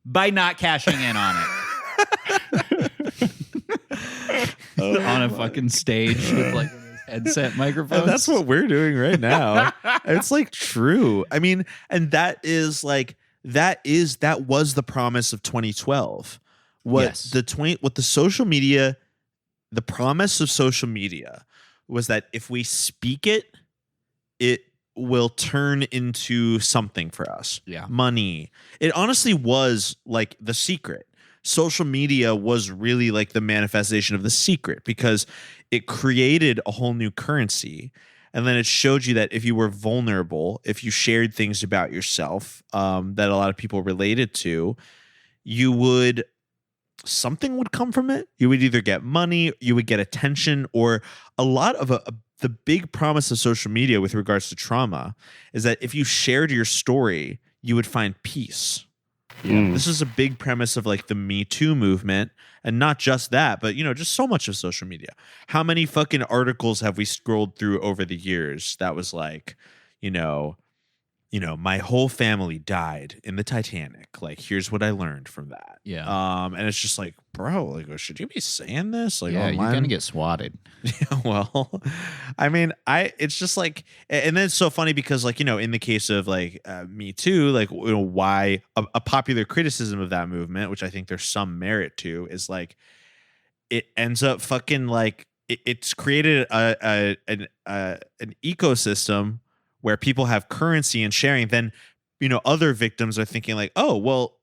F: by not cashing in on it. On a fucking stage with like headset microphones.
E: And that's what we're doing right now. It's like true. I mean, and that was the promise of 2012. What the social media, the promise of social media was that if we speak it, it will turn into something for us.
F: Yeah.
E: Money. It honestly was like The Secret. Social media was really like the manifestation of The Secret because it created a whole new currency. And then it showed you that if you were vulnerable, if you shared things about yourself that a lot of people related to, something would come from it. You would either get money, you would get attention, or a lot of the big promise of social media with regards to trauma is that if you shared your story, you would find peace. This is a big premise of like the Me Too movement, and not just that, but just so much of social media. How many fucking articles have we scrolled through over the years that was like, my whole family died in the Titanic. Like, here's what I learned from that.
F: Yeah.
E: And it's just like, bro, like, should you be saying this? Like,
F: yeah,
E: online?
F: you're gonna get swatted.
E: Yeah, well, I mean, it's just like, and then it's so funny because like, in the case of like Me Too, like, why a popular criticism of that movement, which I think there's some merit to, is like, it ends up fucking like, it's created an ecosystem where people have currency and sharing. Then, other victims are thinking like, oh, well,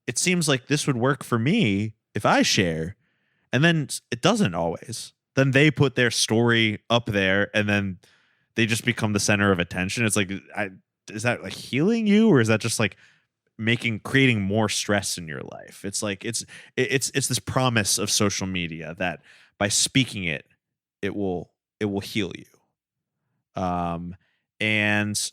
E: it seems like this would work for me if I share. And then it doesn't always. Then they put their story up there and then they just become the center of attention. It's like, is that like healing you, or is that just like creating more stress in your life? It's like, it's this promise of social media that by speaking it, it will heal you. And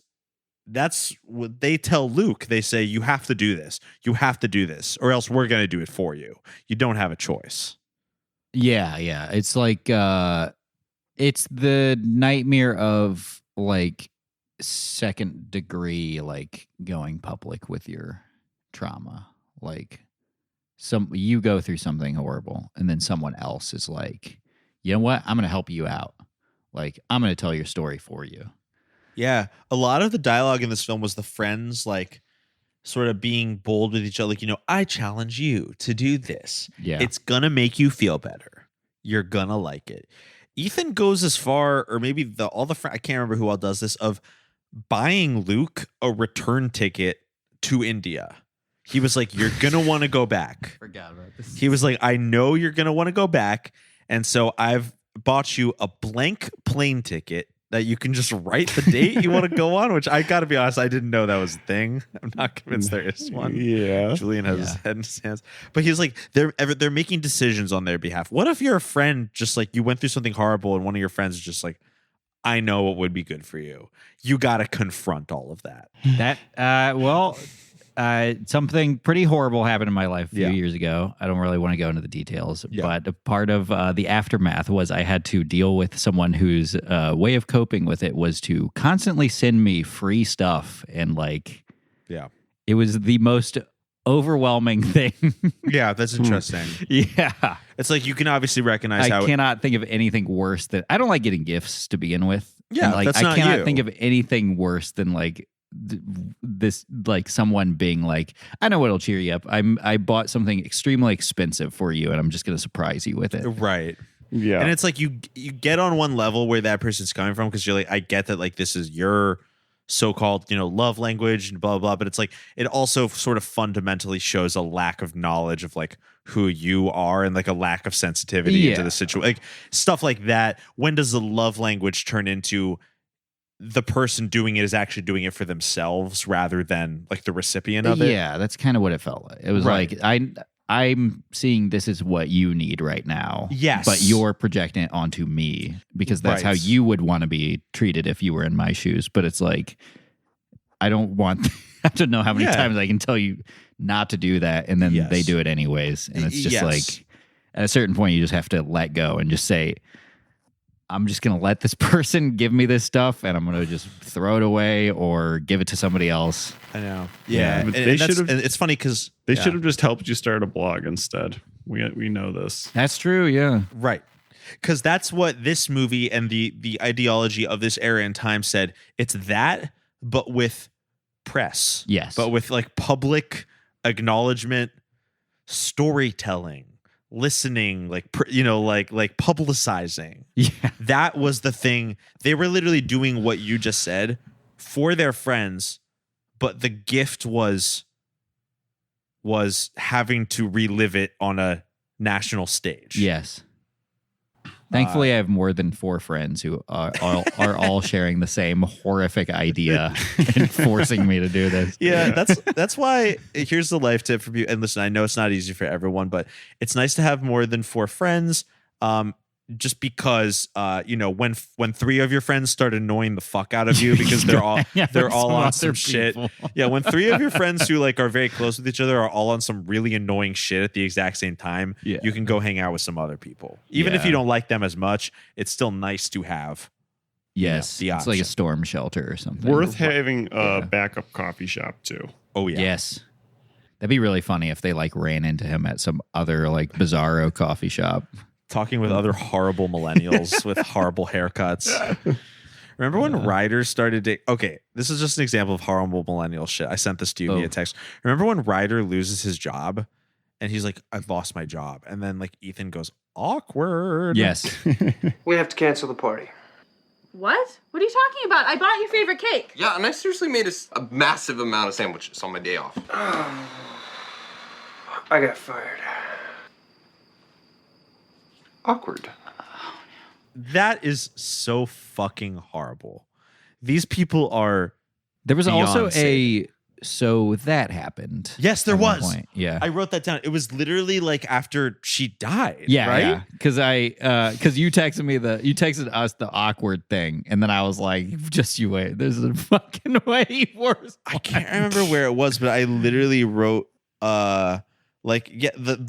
E: that's what they tell Luke. They say, you have to do this. You have to do this, or else we're going to do it for you. You don't have a choice.
F: Yeah. It's like, it's the nightmare of like second degree, like going public with your trauma. Like you go through something horrible and then someone else is like, you know what? I'm going to help you out. Like, I'm going to tell your story for you.
E: Yeah. A lot of the dialogue in this film was the friends, like, sort of being bold with each other. Like, I challenge you to do this.
F: Yeah.
E: It's going to make you feel better. You're going to like it. Ethan goes as far, or maybe I can't remember who all does this, of buying Luke a return ticket to India. He was like, you're going to want to go back.
F: Forgot about this.
E: He was like, I know you're going to want to go back. And so I've bought you a blank plane ticket that you can just write the date you want to go on, which I got to be honest, I didn't know that was a thing. I'm not convinced there is one.
G: Yeah.
E: Julian has his head in his hands. But he's like, they're making decisions on their behalf. What if you're a friend, just like you went through something horrible and one of your friends is just like, I know what would be good for you. You got to confront all of that.
F: Something pretty horrible happened in my life a few
E: Yeah.
F: years ago. I don't really want to go into the details, but a part of the aftermath was I had to deal with someone whose way of coping with it was to constantly send me free stuff. And like, it was the most overwhelming thing.
E: Yeah, that's interesting.
F: Yeah.
E: It's like you can obviously recognize
F: I
E: how
F: cannot think of anything worse than I don't like getting gifts to begin with.
E: Yeah,
F: And, like,
E: that's
F: I
E: not
F: cannot
E: you.
F: think of anything worse than like this, like someone being like, I know what'll cheer you up. I bought something extremely expensive for you, and I'm just going to surprise you with it.
E: Right.
G: Yeah.
E: And it's like you get on one level where that person's coming from because you're like, I get that like this is your so-called, love language and blah, blah, blah. But it's like it also sort of fundamentally shows a lack of knowledge of like who you are and like a lack of sensitivity into the situation. Like stuff like that. When does the love language turn into the person doing it is actually doing it for themselves rather than like the recipient of it?
F: Yeah, that's kind of what it felt like. It was
E: Right.
F: like I'm seeing this is what you need right now.
E: Yes.
F: But you're projecting it onto me because that's
E: Right.
F: how you would want to be treated if you were in my shoes. But it's like, I don't want, I don't know how many
E: Yeah.
F: times I can tell you not to do that. And then
E: Yes.
F: they do it anyways. And it's just
E: Yes.
F: like, at a certain point, you just have to let go and just say, I'm just going to let this person give me this stuff and I'm going to just throw it away or give it to somebody else.
E: I know. Yeah.
G: But
E: And
G: they
E: that's-
G: should have.
E: and it's funny because
G: They should have just helped you start a blog instead. We know this.
F: That's true. Yeah.
E: Right. Because that's what this movie and the ideology of this era and time said. It's that, but with press.
F: Yes.
E: But with like public acknowledgement, storytelling, listening, like like publicizing.
F: Yeah.
E: That was the thing. They were literally doing what you just said for their friends, but the gift was having to relive it on a national stage.
F: Yes. Thankfully, I have more than 4 friends who are all sharing the same horrific idea and forcing me to do this.
E: Yeah, that's why here's the life tip for you. And listen, I know it's not easy for everyone, but it's nice to have more than 4 friends. Just because when 3 of your friends start annoying the fuck out of you because they're all
F: Yeah,
E: they're
F: with
E: all
F: some
E: on
F: other
E: some shit.
F: people.
E: Yeah, when 3 of your friends who like are very close with each other are all on some really annoying shit at the exact same time, you can go hang out with some other people. Even if
F: Yeah.
E: you don't like them as much, it's still nice to have.
F: Yes.
E: the
F: It's like a
E: option.
F: storm shelter or something.
G: Worth having a backup coffee shop too.
E: Oh yeah.
F: Yes. That'd be really funny if they like ran into him at some other like bizarro coffee shop.
E: Talking with other horrible millennials with horrible haircuts. Remember when Ryder started to... Okay, this is just an example of horrible millennial shit. I sent this to you via text. Remember when Ryder loses his job and he's like, I've lost my job. And then like Ethan goes, awkward.
F: Yes.
I: We have to cancel the party.
M: What? What are you talking about? I bought your favorite cake.
N: Yeah, and I seriously made a massive amount of sandwiches on my day off.
I: I got fired.
N: Awkward.
E: That is so fucking horrible. These people are...
F: There was also
E: Beyonce.
F: so that happened.
E: Yes, there
F: at one
E: was.
F: point. Yeah.
E: I wrote that down. It was literally like after she died.
F: Yeah,
E: right?
F: Because you texted us the awkward thing, and then I was like, just you wait. There's a fucking way worse.
E: I can't remember where it was, but I literally wrote the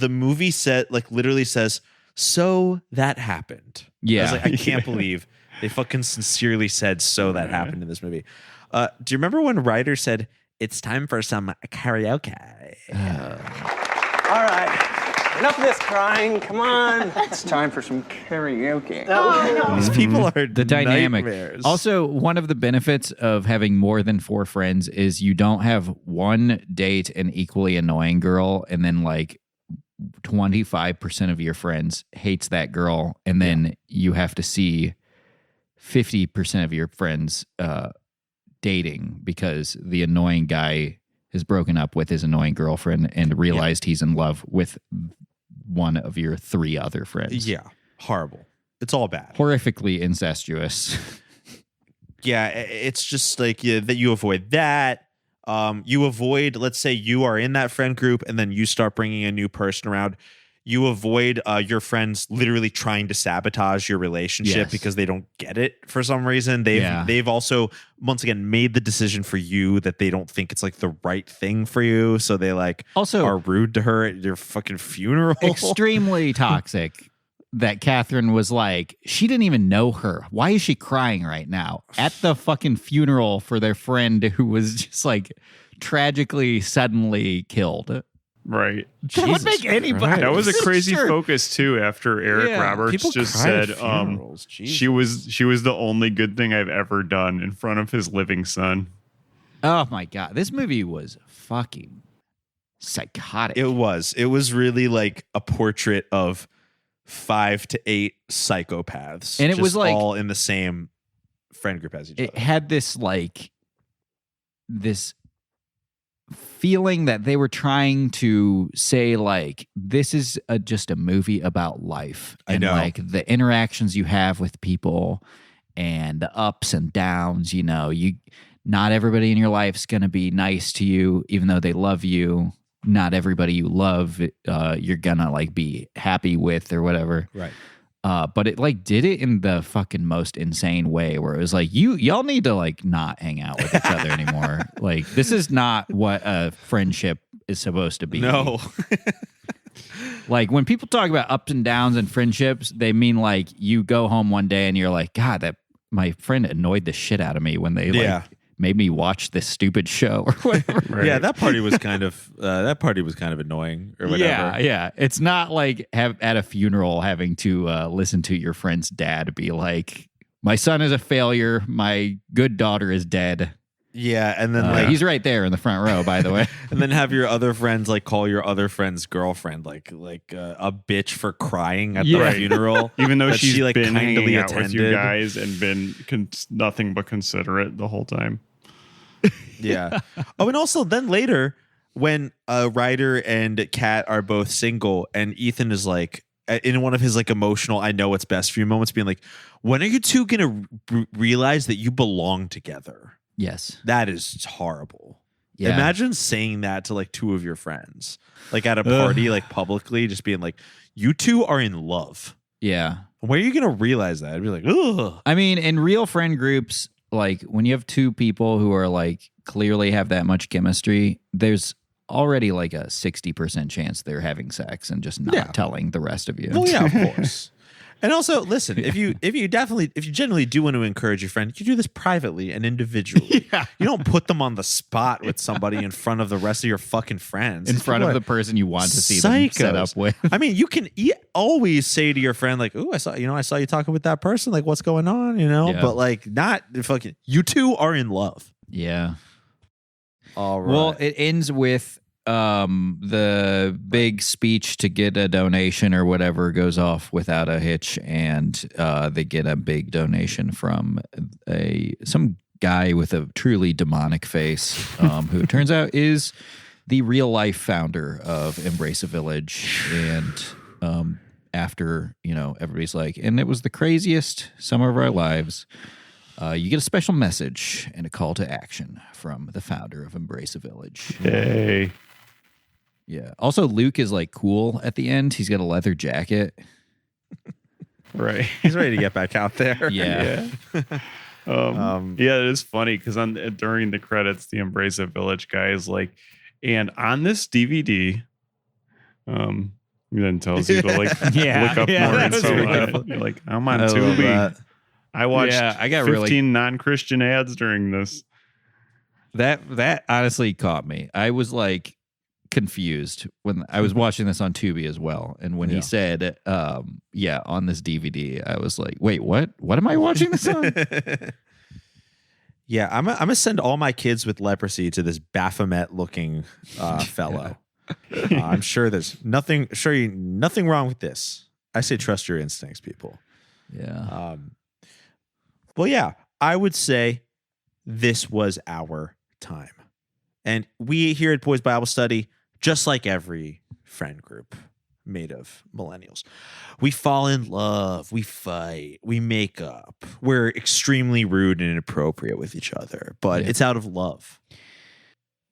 E: movie set like literally says, so that happened.
F: Yeah.
E: I was like, I can't believe they fucking sincerely said so that happened in this movie. Do you remember when Ryder said, it's time for some karaoke?
I: All right. Enough of this crying. Come on. It's time for some karaoke.
E: These people are
F: the dynamic.
E: nightmares.
F: Also, one of the benefits of having more than 4 friends is you don't have one date an equally annoying girl and then like 25% of your friends hates that girl, and then you have to see 50% of your friends dating because the annoying guy has broken up with his annoying girlfriend and realized he's in love with one of your 3 other friends.
E: Yeah. Horrible. It's all bad.
F: Horrifically incestuous.
E: yeah, it's just like that you avoid that. You avoid, let's say you are in that friend group and then you start bringing a new person around. You avoid your friends literally trying to sabotage your relationship
F: Yes.
E: because they don't get it for some reason. They've also once again made the decision for you that they don't think it's like the right thing for you, so they like
F: Also
E: are rude to her at your fucking funeral.
F: Extremely toxic. That Catherine was like, she didn't even know her. Why is she crying right now at the fucking funeral for their friend who was just like tragically suddenly killed?
G: Right.
F: That would make anybody.
G: That was a crazy
F: Sure.
G: focus too. After Eric
F: Yeah.
G: Roberts
E: People
G: just
E: cry at
G: said,
E: funerals.
G: she was the only good thing I've ever done in front of his living son.
F: Oh my God. This movie was fucking psychotic.
E: It was really like a portrait of 5 to 8 psychopaths,
F: And it was
E: just
F: like-
E: all in the same friend group as each
F: It
E: other.
F: had this like this feeling that they were trying to say like this is just a movie about life
E: I
F: and
E: know.
F: like the interactions you have with people and the ups and downs. You know, you not everybody in your life's gonna be nice to you even though they love you. Not everybody you love you're gonna like be happy with or whatever.
E: Right.
F: But it like did it in the fucking most insane way where it was like y'all need to like not hang out with each other anymore. Like this is not what a friendship is supposed to be.
E: No.
F: Like when people talk about ups and downs in friendships, they mean like you go home one day and you're like, God, that my friend annoyed the shit out of me when they
E: Yeah.
F: like made me watch this stupid show or whatever.
E: Yeah, that party was kind of annoying or whatever.
F: Yeah. It's not like at a funeral having to listen to your friend's dad be like, my son is a failure. My good daughter is dead.
E: Yeah, and then like
F: he's right there in the front row, by the way.
E: and then have your other friends like call your other friend's girlfriend like a bitch for crying at the funeral,
G: Even though
E: that
G: she's
E: she, like,
G: been
E: kindly
G: hanging out with you
E: attended.
G: guys and been nothing but considerate the whole time.
E: Yeah. Oh, and also then later when Ryder and Kat are both single and Ethan is like in one of his like emotional I know what's best for you moments being like, when are you two gonna realize that you belong together?
F: Yes.
E: That is horrible.
F: Yeah.
E: Imagine saying that to like two of your friends like at a party like publicly just being like, you two are in love.
F: Yeah.
E: Where are you gonna realize that? I'd be like, ugh.
F: I mean, in real friend groups, like when you have two people who are like clearly have that much chemistry, there's already like a 60% chance they're having sex and just not telling the rest of you.
E: Well, yeah, of course. And also, listen, if you genuinely do want to encourage your friend, you do this privately and individually.
F: Yeah.
E: You don't put them on the spot with somebody in front of the rest of your fucking friends.
F: In front of the person you want to see them set up with.
E: I mean, you can always say to your friend, like, "Ooh, I saw you talking with that person. Like, what's going on?" You know,
F: Yeah.
E: but like, not fucking. You two are in love.
F: Yeah.
E: All right.
F: Well, it ends with the big speech to get a donation or whatever goes off without a hitch, and they get a big donation from some guy with a truly demonic face, who it turns out is the real life founder of Embrace a Village. And after everybody's like, and it was the craziest summer of our lives. You get a special message and a call to action from the founder of Embrace a Village.
G: Hey.
F: Yeah. Also, Luke is like cool at the end. He's got a leather jacket.
G: Right.
E: He's ready to get back out there.
F: Yeah.
G: Yeah, it is funny because during the credits, the Embrace a Village guy is like, and on this DVD, then tells you to like look up more
F: that was
G: info
F: really
G: on it.
F: funny.
G: You're like, I'm on
E: I love
G: Tubi.
E: that.
G: I watched
F: I got
G: 15 non-Christian ads during this.
F: That honestly caught me. I was like confused when I was watching this on Tubi as well. And when he said, on this DVD, I was like, wait, what? What am I watching this on?
E: Yeah, I'm gonna send all my kids with leprosy to this Baphomet looking fellow. I'm sure there's nothing wrong with this. I say trust your instincts, people.
F: Yeah.
E: Well, yeah, I would say this was our time. And we here at Boys Bible Study, just like every friend group, made of millennials. We fall in love, we fight, we make up. We're extremely rude and inappropriate with each other, but it's out of love.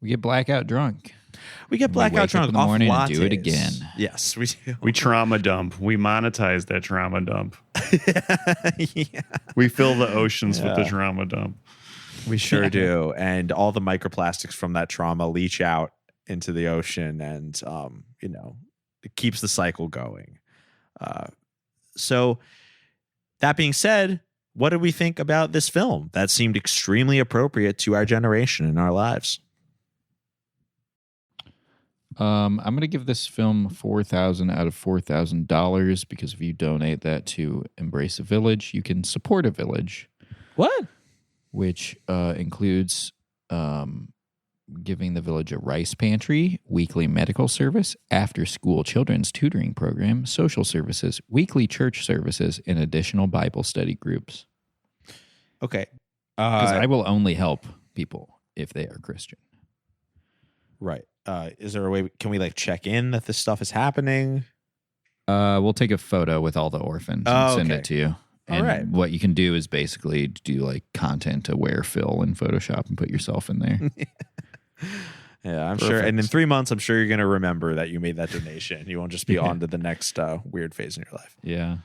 F: We get blackout drunk.
E: We get blackout drunk
F: in the
E: off
F: morning
E: lattes.
F: and do it again.
E: Yes, we do.
G: We trauma dump. We monetize that trauma dump.
E: Yeah.
G: We fill the oceans with the trauma dump.
E: We sure do. And all the microplastics from that trauma leach out into the ocean, and it keeps the cycle going. So that being said, what did we think about this film? That seemed extremely appropriate to our generation and our lives.
F: I'm going to give this film 4,000 out of $4,000 because if you donate that to Embrace a Village, you can support a village.
E: What?
F: Which includes giving the village a rice pantry, weekly medical service, after-school children's tutoring program, social services, weekly church services, and additional Bible study groups.
E: Okay.
F: Because I will only help people if they are Christian.
E: Right. Is there a way, can we check in that this stuff is happening?
F: We'll take a photo with all the orphans and send it to you. And
E: all right.
F: What you can do is basically do content aware fill in Photoshop and put yourself in there.
E: Yeah, I'm sure. And in 3 months, I'm sure you're going to remember that you made that donation. You won't just be on to the next weird phase in your life.
F: Yeah.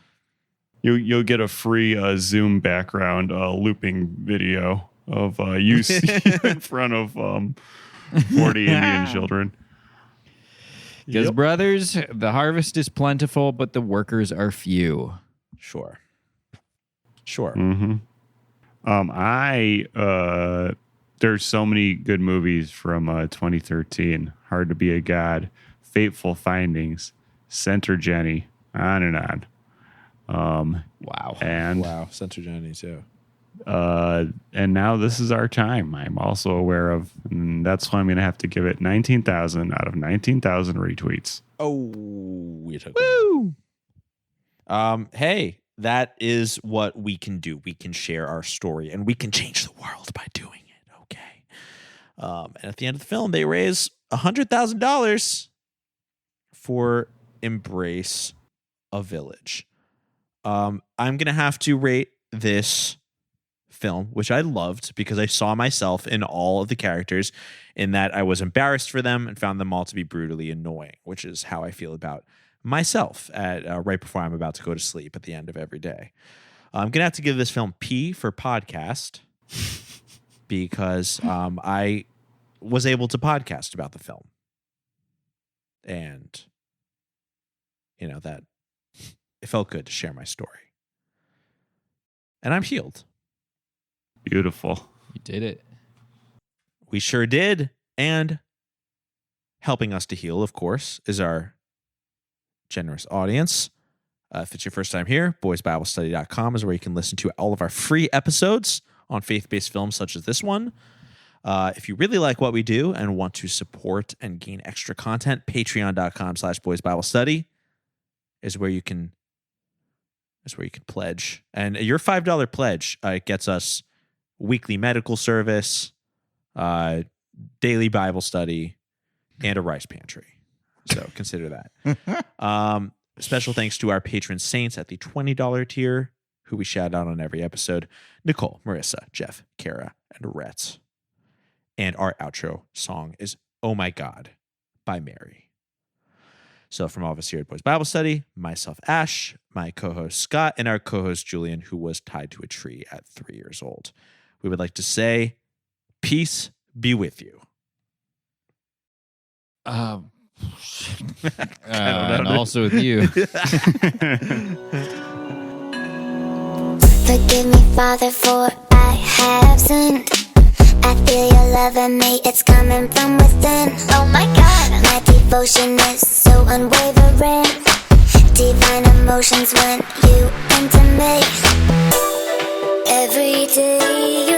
G: You'll get a free Zoom background looping video of you in front of 40 Indian children.
F: Because, brothers, the harvest is plentiful, but the workers are few.
E: Sure.
G: Mm-hmm. There's so many good movies from 2013. Hard to Be a God, Fateful Findings, Center Jenny, on and on.
F: Wow.
G: And
E: Center Jenny too.
G: And now this is our time. I'm also aware of, and that's why I'm going to have to give it 19,000 out of 19,000 retweets.
E: Oh, we took woo. Hey, that is what we can do. We can share our story, and we can change the world by doing it. Okay. And at the end of the film, they raise $100,000 for Embrace a Village. I'm going to have to rate this film, which I loved because I saw myself in all of the characters, in that I was embarrassed for them and found them all to be brutally annoying, which is how I feel about myself at right before I'm about to go to sleep at the end of every day. I'm going to have to give this film P for podcast because I was able to podcast about the film. And, that it felt good to share my story. And I'm healed.
G: Beautiful.
F: You did it.
E: We sure did. And helping us to heal, of course, is our generous audience. If it's your first time here, boysbiblestudy.com is where you can listen to all of our free episodes on faith-based films such as this one. If you really like what we do and want to support and gain extra content, patreon.com/boysbiblestudy is where you can pledge. And your $5 pledge gets us weekly medical service, daily Bible study, and a rice pantry. So consider that. Special thanks to our patron saints at the $20 tier, who we shout out on every episode: Nicole, Marissa, Jeff, Kara, and Rhett. And our outro song is Oh My God by Mary. So from all of us here at Boys Bible Study, myself, Ash, my co-host Scott, and our co-host Julian, who was tied to a tree at 3 years old, we would like to say, peace be with you.
F: And also with you.
D: Forgive me, Father, for I have sinned. I feel your love in me, it's coming from within. Oh my God, my devotion is so unwavering. Divine emotions when you enter me. Every day you